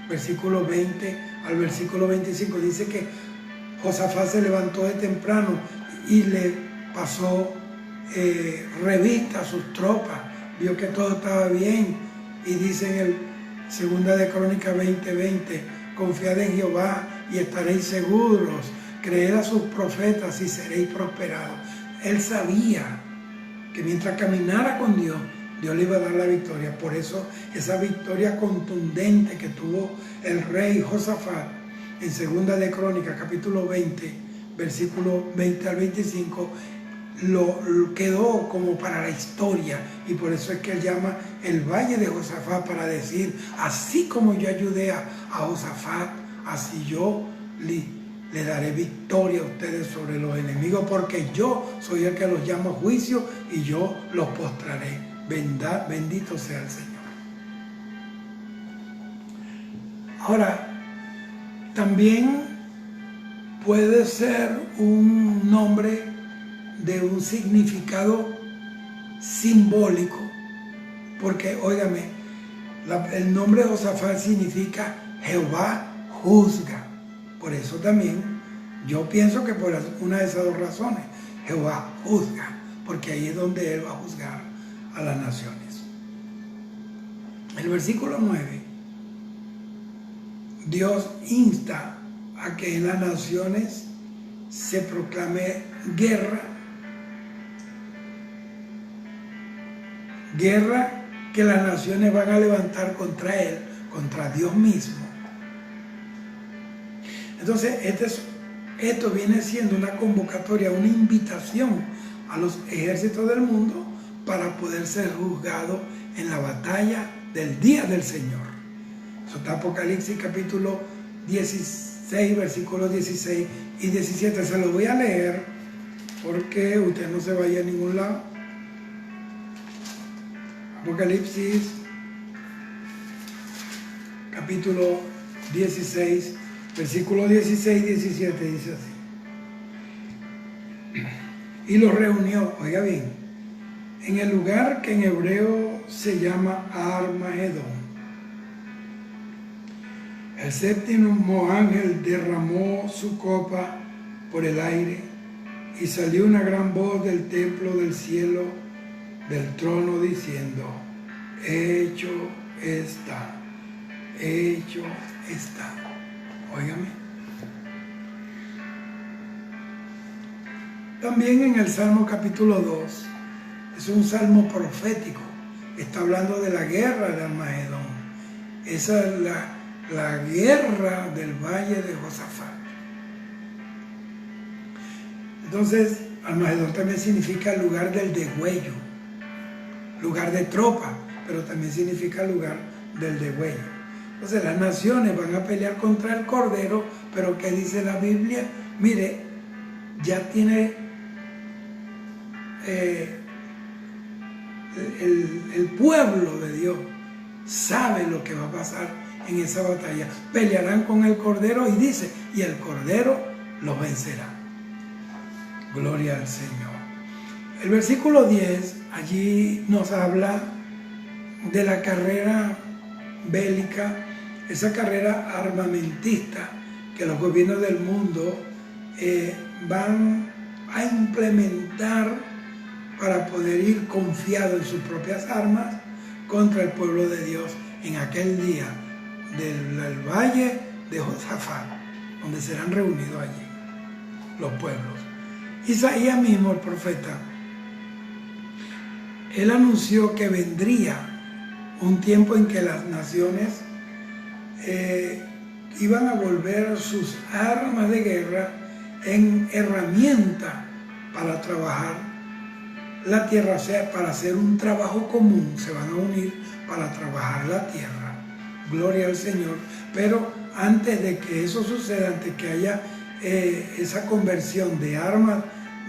versículo 20 al versículo 25, dice que Josafat se levantó de temprano y le pasó revista a sus tropas, vio que todo estaba bien y dice en el Segunda de Crónicas 20:20, confiad en Jehová y estaréis seguros, creed a sus profetas y seréis prosperados. Él sabía que mientras caminara con Dios, Dios le iba a dar la victoria. Por eso esa victoria contundente que tuvo el rey Josafat en Segunda de Crónicas, capítulo 20, versículo 20 al 25, lo quedó como para la historia, y por eso es que él llama el Valle de Josafat, para decir, así como yo ayudé a Josafat, así yo le daré victoria a ustedes sobre los enemigos, porque yo soy el que los llama a juicio y yo los postraré. Bendito sea el Señor. Ahora, también puede ser un nombre de un significado simbólico, porque, óigame, el nombre de Josafat significa Jehová juzga. Por eso también yo pienso que por una de esas dos razones, Jehová juzga, porque ahí es donde Él va a juzgar a las naciones. El versículo 9, Dios insta a que en las naciones se proclame guerra que las naciones van a levantar contra Él, contra Dios mismo. Entonces, esto viene siendo una convocatoria, una invitación a los ejércitos del mundo para poder ser juzgados en la batalla del día del Señor. Eso está Apocalipsis capítulo 16, versículos 16 y 17. Se lo voy a leer porque usted no se vaya a ningún lado. Apocalipsis capítulo 16, versículos 16 y 17 dice así. Y los reunió, oiga bien, en el lugar que en hebreo se llama Armagedón. El séptimo ángel derramó su copa por el aire y salió una gran voz del templo del cielo, del trono, diciendo: hecho está, hecho está. Óigame. También en el Salmo capítulo 2, es un salmo profético, está hablando de la guerra de Armagedón. Esa es la guerra del valle de Josafat. Entonces, Armagedón también significa lugar del degüello, lugar de tropa, pero también significa lugar del degüello. Entonces las naciones van a pelear contra el Cordero, pero ¿qué dice la Biblia? Mire, ya tiene el pueblo de Dios sabe lo que va a pasar en esa batalla. Pelearán con el Cordero y dice, y el Cordero los vencerá. Gloria al Señor. El versículo 10, allí nos habla de la carrera bélica, esa carrera armamentista que los gobiernos del mundo van a implementar para poder ir confiados en sus propias armas contra el pueblo de Dios en aquel día del valle de Josafat, donde serán reunidos allí. los pueblos. Isaías mismo, el profeta, él anunció que vendría un tiempo en que las naciones iban a volver sus armas de guerra en herramienta para trabajar la tierra, o sea, para hacer un trabajo común, se van a unir para trabajar la tierra. Gloria al Señor. Pero antes de que eso suceda, antes que haya esa conversión de armas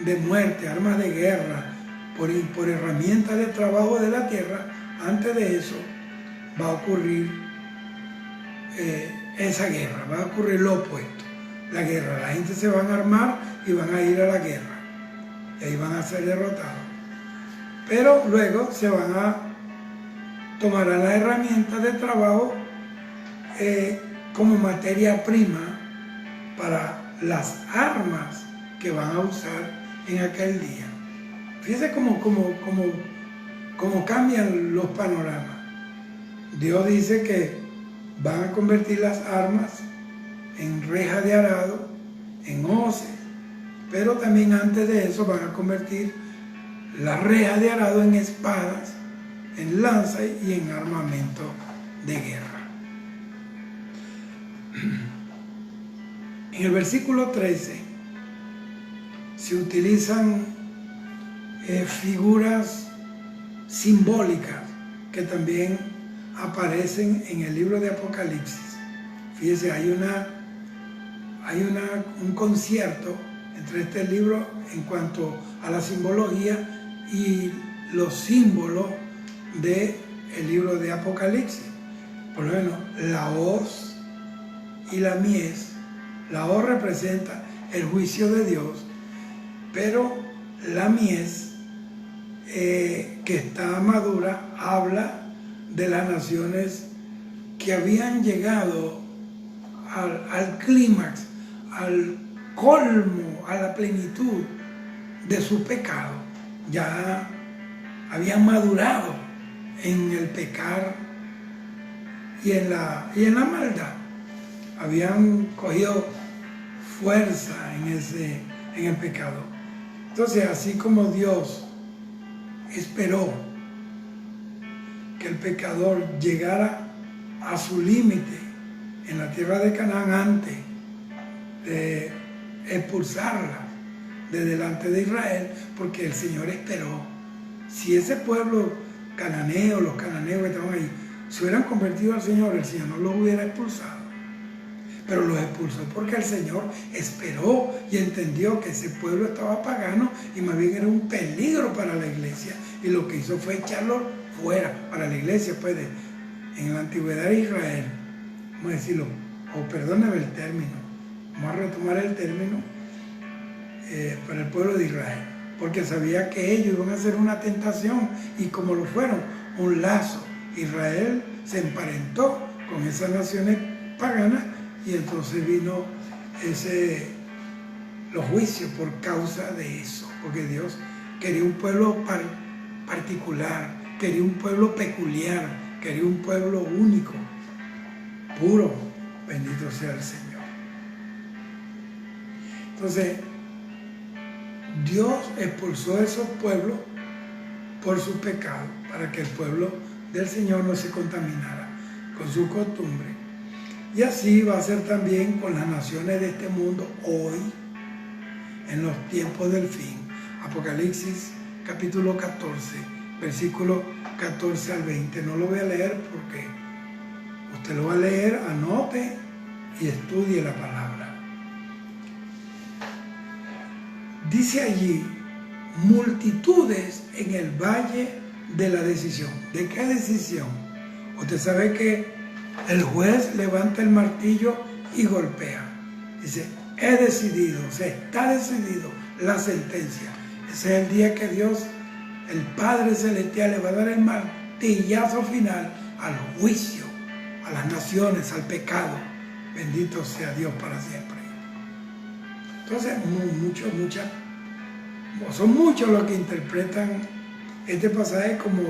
de muerte, armas de guerra, por herramientas de trabajo de la tierra, antes de eso va a ocurrir esa guerra, va a ocurrir lo opuesto, la guerra. La gente se van a armar y van a ir a la guerra, y ahí van a ser derrotados. Pero luego se van a tomar las herramientas de trabajo como materia prima para las armas que van a usar en aquel día. Fíjense cómo cambian los panoramas. Dios dice que van a convertir las armas en reja de arado, en hoces, pero también antes de eso van a convertir las rejas de arado en espadas, en lanzas y en armamento de guerra. En el versículo 13 se utilizan figuras simbólicas que también aparecen en el libro de Apocalipsis. Fíjense, hay un concierto entre este libro en cuanto a la simbología y los símbolos del libro de Apocalipsis. Por lo menos la hoz y la mies. La hoz representa el juicio de Dios, pero la mies, que está madura, habla de las naciones que habían llegado al clímax, al colmo, a la plenitud de su pecado. Ya habían madurado en el pecar y en la maldad. Habían cogido fuerza en el pecado. Entonces, así como Dios esperó que el pecador llegara a su límite en la tierra de Canaán antes de expulsarla de delante de Israel, porque el Señor esperó. Si ese pueblo cananeo, los cananeos que estaban ahí, se hubieran convertido al Señor, el Señor no los hubiera expulsado. Pero los expulsó porque el Señor esperó y entendió que ese pueblo estaba pagano y más bien era un peligro para la iglesia. Y lo que hizo fue echarlo fuera para la iglesia, pues, en la antigüedad de Israel. Vamos a decirlo, o perdóname el término, vamos a retomar el término para el pueblo de Israel. Porque sabía que ellos iban a ser una tentación y como lo fueron, un lazo. Israel se emparentó con esas naciones paganas. Y entonces vino los juicios por causa de eso, porque Dios quería un pueblo particular, quería un pueblo peculiar, quería un pueblo único, puro. Bendito sea el Señor. Entonces, Dios expulsó a esos pueblos por su pecado, para que el pueblo del Señor no se contaminara con su costumbre. Y así va a ser también con las naciones de este mundo hoy, en los tiempos del fin. Apocalipsis capítulo 14, versículo 14 al 20. No lo voy a leer porque usted lo va a leer, anote y estudie la palabra. Dice allí, multitudes en el valle de la decisión. ¿De qué decisión? Usted sabe que el juez levanta el martillo y golpea. Dice, he decidido, o sea, está decidido la sentencia. Ese es el día que Dios, el Padre Celestial, le va a dar el martillazo final al juicio, a las naciones, al pecado. Bendito sea Dios para siempre. Entonces, son muchos los que interpretan este pasaje como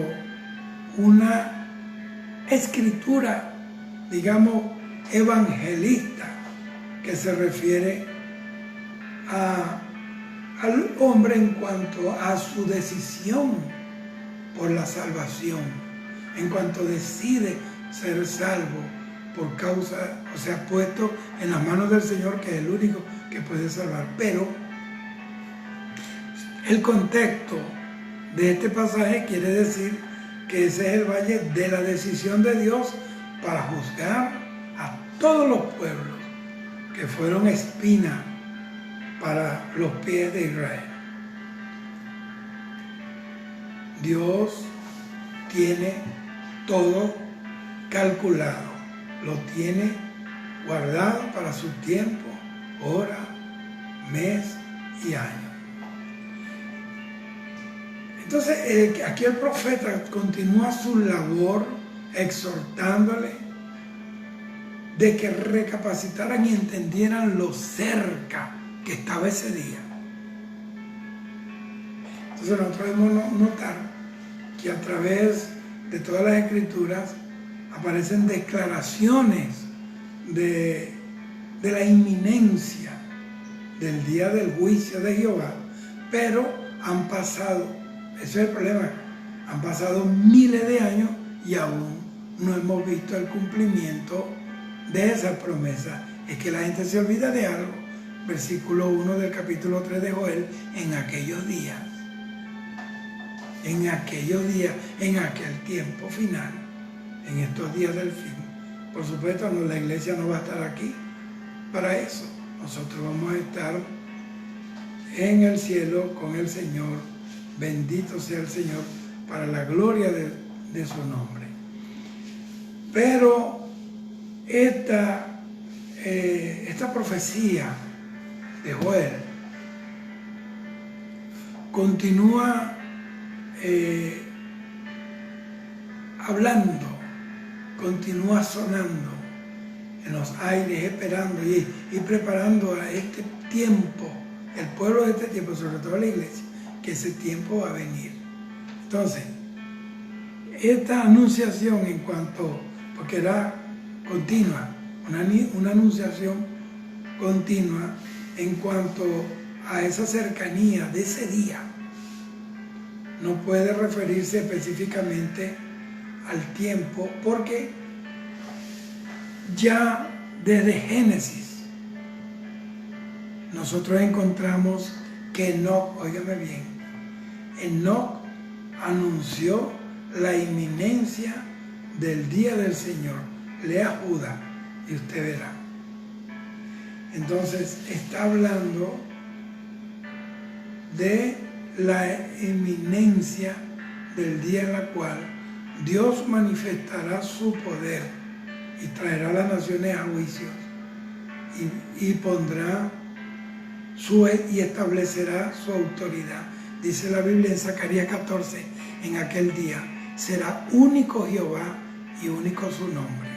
una escritura, digamos, evangelista, que se refiere al hombre en cuanto a su decisión por la salvación, en cuanto decide ser salvo por causa, o sea, puesto en las manos del Señor, que es el único que puede salvar. Pero el contexto de este pasaje quiere decir que ese es el valle de la decisión de Dios para juzgar a todos los pueblos que fueron espina para los pies de Israel. Dios tiene todo calculado, lo tiene guardado para su tiempo, hora, mes y año. Entonces, aquí el profeta continúa su labor exhortándole de que recapacitaran y entendieran lo cerca que estaba ese día. Entonces nosotros debemos notar que a través de todas las escrituras aparecen declaraciones de la inminencia del día del juicio de Jehová, pero han pasado, ese es el problema, han pasado miles de años y aún no hemos visto el cumplimiento de esa promesa. Es que la gente se olvida de algo. Versículo 1 del capítulo 3 de Joel: en aquellos días, en aquel tiempo final, en estos días del fin. Por supuesto, la iglesia no va a estar aquí para eso. Nosotros vamos a estar en el cielo con el Señor. Bendito sea el Señor, para la gloria de su nombre. Pero esta profecía de Joel continúa hablando, continúa sonando en los aires, esperando y preparando a este tiempo, el pueblo de este tiempo, sobre todo la iglesia, que ese tiempo va a venir. Entonces, esta anunciación en cuanto, porque era continua, una anunciación continua en cuanto a esa cercanía de ese día, no puede referirse específicamente al tiempo, porque ya desde Génesis nosotros encontramos que Enoc, óigame bien, Enoc anunció la inminencia del día del Señor. Lea Judá y usted verá. Entonces está hablando de la inminencia del día en la cual Dios manifestará su poder y traerá a las naciones a juicios y pondrá y establecerá su autoridad. Dice la Biblia en Zacarías 14: en aquel día será único Jehová y único su nombre.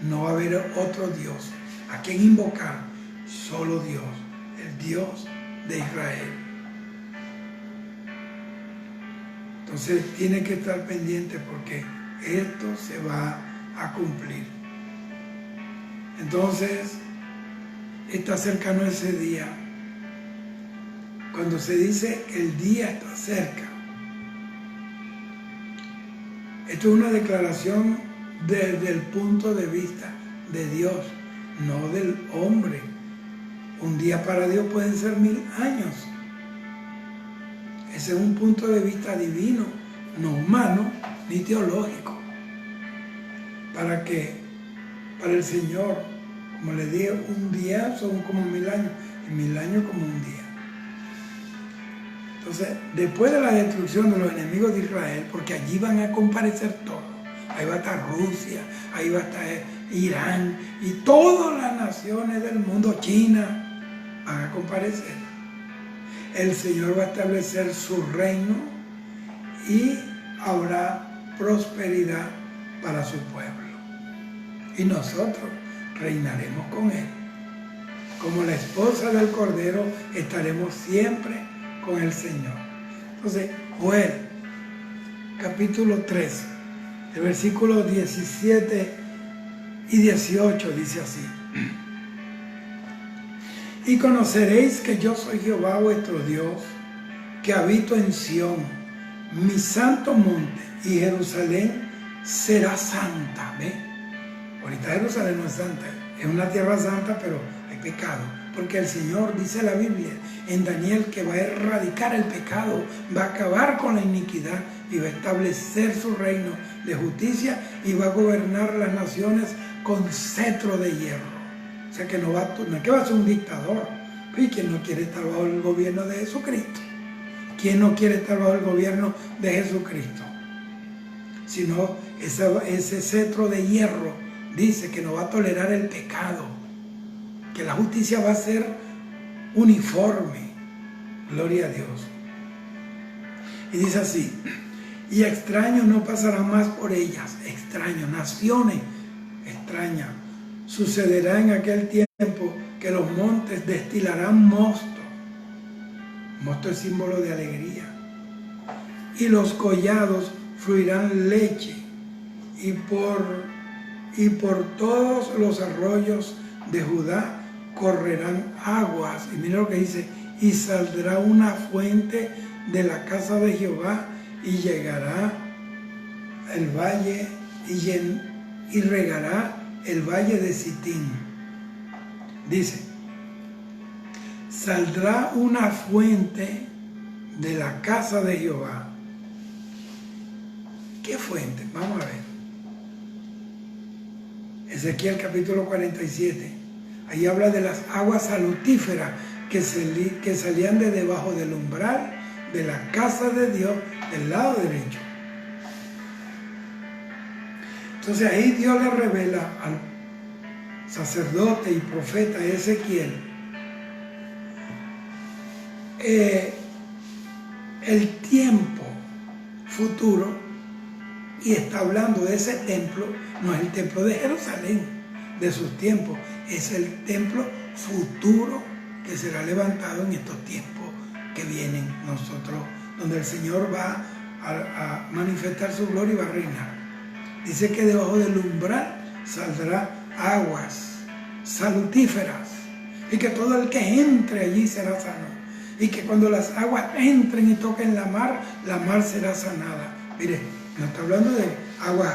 No va a haber otro Dios a quien invocar, solo Dios, el Dios de Israel. Entonces tiene que estar pendiente, porque esto se va a cumplir. Entonces está cercano ese día. Cuando se dice que el día está cerca, esto es una declaración desde el punto de vista de Dios, no del hombre. Un día para Dios pueden ser 1000 años. Ese es un punto de vista divino, no humano ni teológico. Para el Señor, como le dije, un día son como 1000 años, y 1000 años como un día. Entonces, después de la destrucción de los enemigos de Israel, porque allí van a comparecer todos, ahí va a estar Rusia, ahí va a estar Irán y todas las naciones del mundo, China, van a comparecer. El Señor va a establecer su reino y habrá prosperidad para su pueblo. Y nosotros reinaremos con Él. Como la esposa del Cordero, estaremos siempre con el Señor. Entonces, Joel, capítulo 13, el versículo 17 y 18 dice así: Y conoceréis que yo soy Jehová vuestro Dios, que habito en Sión, mi santo monte, y Jerusalén será santa. ¿Ve? Ahorita Jerusalén no es santa, es una tierra santa, pero hay pecado. Porque el Señor, dice la Biblia en Daniel, que va a erradicar el pecado, va a acabar con la iniquidad y va a establecer su reino de justicia y va a gobernar las naciones con cetro de hierro. O sea que no es que va a ser un dictador. ¿Y quién no quiere estar bajo el gobierno de Jesucristo? ¿Quién no quiere estar bajo el gobierno de Jesucristo? Sino ese cetro de hierro dice que no va a tolerar el pecado, que la justicia va a ser uniforme. Gloria a Dios. Y dice así: y extraños no pasarán más por ellas. Extraños, naciones extrañas. Sucederá en aquel tiempo que los montes destilarán mosto. Mosto es símbolo de alegría. Y los collados fluirán leche. Y por todos los arroyos de Judá correrán aguas. Y mira lo que dice: y saldrá una fuente de la casa de Jehová y llegará el valle y regará el valle de Sitín. Dice: saldrá una fuente de la casa de Jehová. ¿Qué fuente? Vamos a ver. Ezequiel capítulo 47. Ahí habla de las aguas salutíferas que salían de debajo del umbral de la casa de Dios del lado derecho. Entonces ahí Dios le revela al sacerdote y profeta Ezequiel el tiempo futuro, y está hablando de ese templo. No es el templo de Jerusalén de sus tiempos, es el templo futuro que será levantado en estos tiempos que vienen nosotros, donde el Señor va a manifestar su gloria y va a reinar. Dice que debajo del umbral saldrá aguas salutíferas y que todo el que entre allí será sano, y que cuando las aguas entren y toquen la mar será sanada. Mire, no está hablando de aguas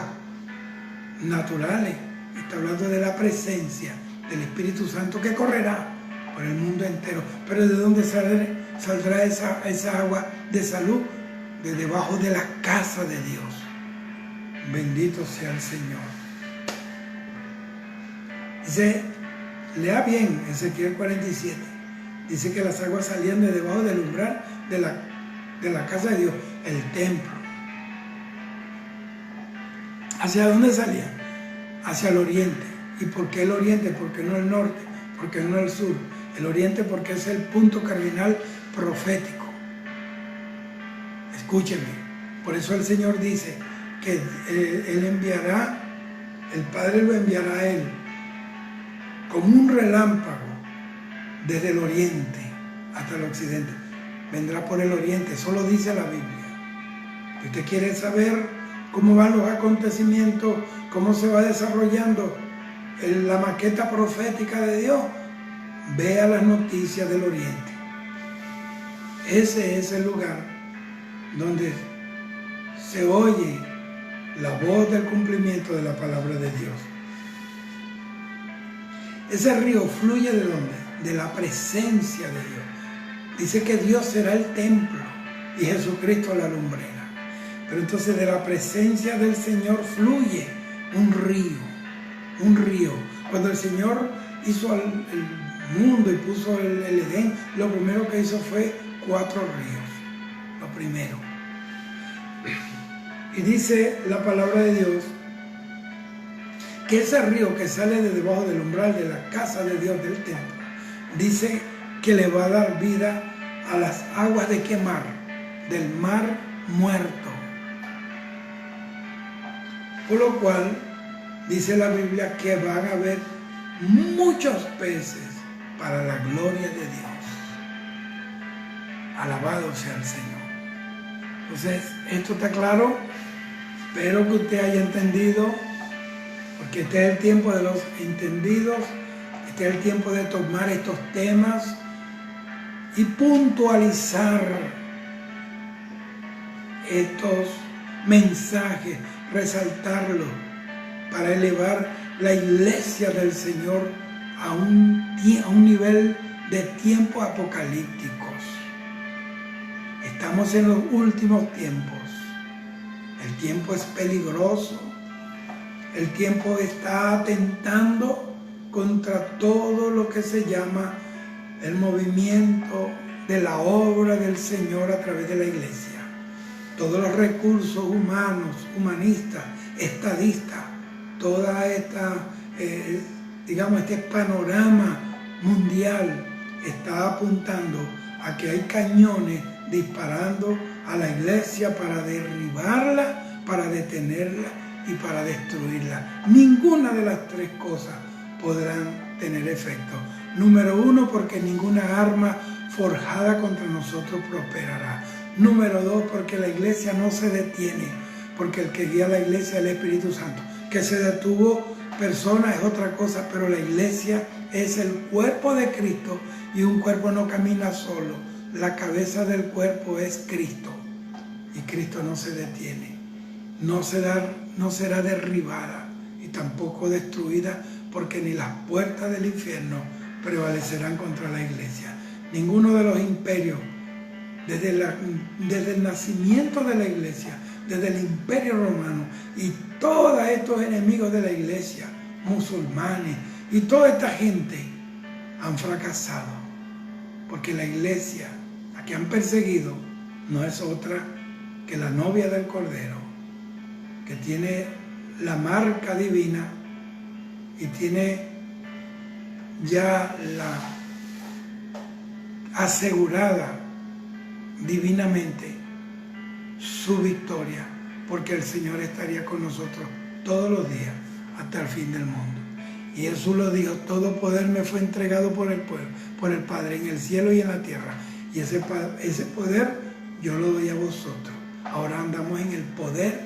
naturales, está hablando de la presencia del Espíritu Santo que correrá por el mundo entero. Pero ¿de dónde saldrá esa agua de salud? De debajo de la casa de Dios. Bendito sea el Señor. Dice, lea bien Ezequiel 47. Dice que las aguas salían de debajo del umbral de la casa de Dios, el templo. ¿Hacia dónde salían? Hacia el oriente. ¿Y por qué el oriente? ¿Por qué no el norte? ¿Por qué no el sur? El oriente porque es el punto cardinal profético. Escúcheme. Por eso el Señor dice que Él enviará, el Padre lo enviará a Él como un relámpago desde el oriente hasta el occidente. Vendrá por el oriente, eso lo dice la Biblia. Si usted quiere saber cómo van los acontecimientos, cómo se va desarrollando la maqueta profética de Dios, vea las noticias del oriente. Ese es el lugar donde se oye la voz del cumplimiento de la palabra de Dios. Ese río fluye ¿de dónde? De la presencia de Dios. Dice que Dios será el templo y Jesucristo la lumbrera. Pero entonces de la presencia del Señor fluye un río. Cuando el Señor hizo el mundo y puso el Edén, lo primero que hizo fue 4 ríos. Lo primero. Y dice la palabra de Dios que ese río que sale de debajo del umbral de la casa de Dios del templo, dice que le va a dar vida a las aguas de qué mar, del mar muerto. Por lo cual dice la Biblia que van a haber muchos peces para la gloria de Dios. Alabado sea el Señor. Entonces, esto está claro. Espero que usted haya entendido, porque este es el tiempo de los entendidos. Este es el tiempo de tomar estos temas y puntualizar estos mensajes, resaltarlos para elevar la iglesia del Señor a un nivel de tiempos apocalípticos. Estamos en los últimos tiempos. El tiempo es peligroso. El tiempo está atentando contra todo lo que se llama el movimiento de la obra del Señor a través de la iglesia. Todos los recursos humanos, humanistas, estadistas, toda esta, este panorama mundial está apuntando a que hay cañones disparando a la iglesia para derribarla, para detenerla y para destruirla. Ninguna de las tres cosas podrán tener efecto. Número uno, porque ninguna arma forjada contra nosotros prosperará. Número dos, porque la iglesia no se detiene, porque el que guía a la iglesia es el Espíritu Santo. Que se detuvo persona es otra cosa, pero la iglesia es el cuerpo de Cristo y un cuerpo no camina solo. La cabeza del cuerpo es Cristo y Cristo no se detiene. No será derribada y tampoco destruida, porque ni las puertas del infierno prevalecerán contra la iglesia. Ninguno de los imperios, desde el nacimiento de la iglesia, desde el imperio romano y todos estos enemigos de la iglesia, musulmanes y toda esta gente, han fracasado, porque la iglesia, la que han perseguido, no es otra que la novia del Cordero, que tiene la marca divina y tiene ya la asegurada divinamente su victoria, porque el Señor estaría con nosotros todos los días hasta el fin del mundo. Y Jesús lo dijo: todo poder me fue entregado por el Padre en el cielo y en la tierra, y ese poder yo lo doy a vosotros. Ahora andamos en el poder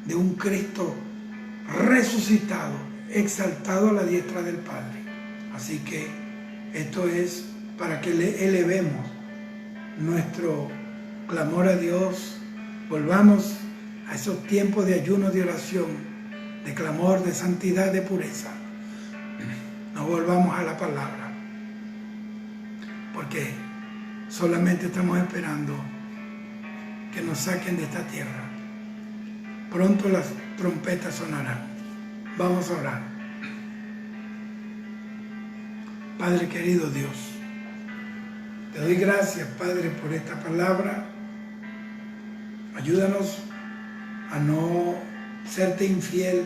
de un Cristo resucitado, exaltado a la diestra del Padre. Así que esto es para que le elevemos nuestro clamor a Dios, volvamos a esos tiempos de ayuno, de oración, de clamor, de santidad, de pureza. No volvamos a la palabra, porque solamente estamos esperando que nos saquen de esta tierra. Pronto las trompetas sonarán. Vamos a orar. Padre querido Dios, te doy gracias, Padre, por esta palabra. Ayúdanos a no serte infiel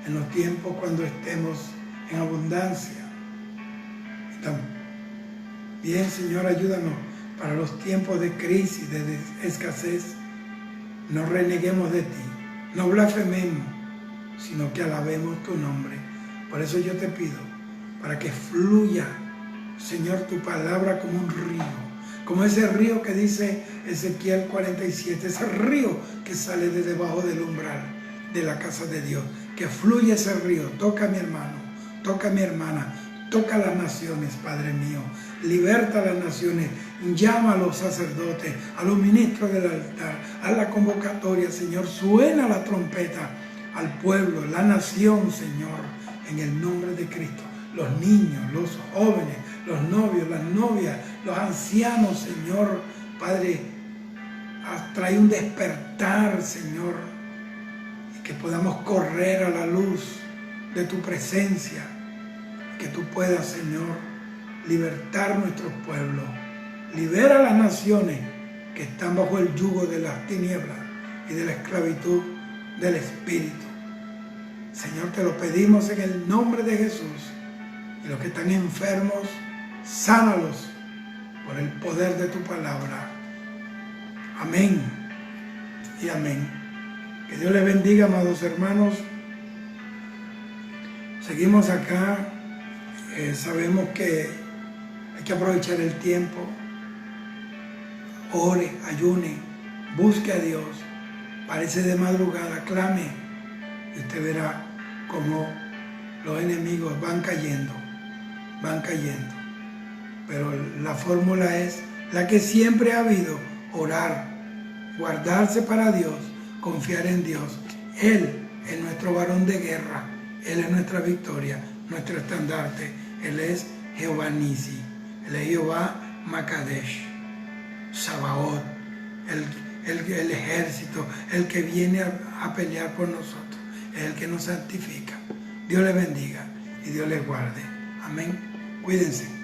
en los tiempos cuando estemos en abundancia. Y también, Señor, ayúdanos para los tiempos de crisis, de escasez. No reneguemos de ti, no blasfememos, sino que alabemos tu nombre. Por eso yo te pido, para que fluya, Señor, tu palabra como un río, como ese río que dice Ezequiel 47, ese río que sale de debajo del umbral de la casa de Dios. Que fluya ese río. Toca a mi hermano, toca a mi hermana, toca a las naciones, Padre mío. Liberta a las naciones, llama a los sacerdotes, a los ministros del altar, a la convocatoria, Señor. Suena la trompeta al pueblo, la nación, Señor, en el nombre de Cristo. Los niños, los jóvenes, los novios, las novias, los ancianos, Señor, Padre, trae un despertar, Señor, y que podamos correr a la luz de tu presencia, que tú puedas, Señor, libertar nuestros pueblos. Libera a las naciones que están bajo el yugo de las tinieblas y de la esclavitud del Espíritu. Señor, te lo pedimos en el nombre de Jesús. Y los que están enfermos, sánalos por el poder de tu palabra. Amén y amén. Que Dios les bendiga, amados hermanos. Seguimos acá. Sabemos que hay que aprovechar el tiempo. Ore, ayune, busque a Dios. Parece de madrugada, clame. Y usted verá cómo los enemigos van cayendo. van cayendo. Pero la fórmula es la que siempre ha habido: orar, guardarse para Dios, confiar en Dios. Él es nuestro varón de guerra, Él es nuestra victoria, nuestro estandarte. Él es Jehová Nisi, Él es Jehová Makadesh, Sabaoth, el ejército, el que viene a pelear por nosotros, es el que nos santifica. Dios les bendiga y Dios les guarde. Amén. Cuídense.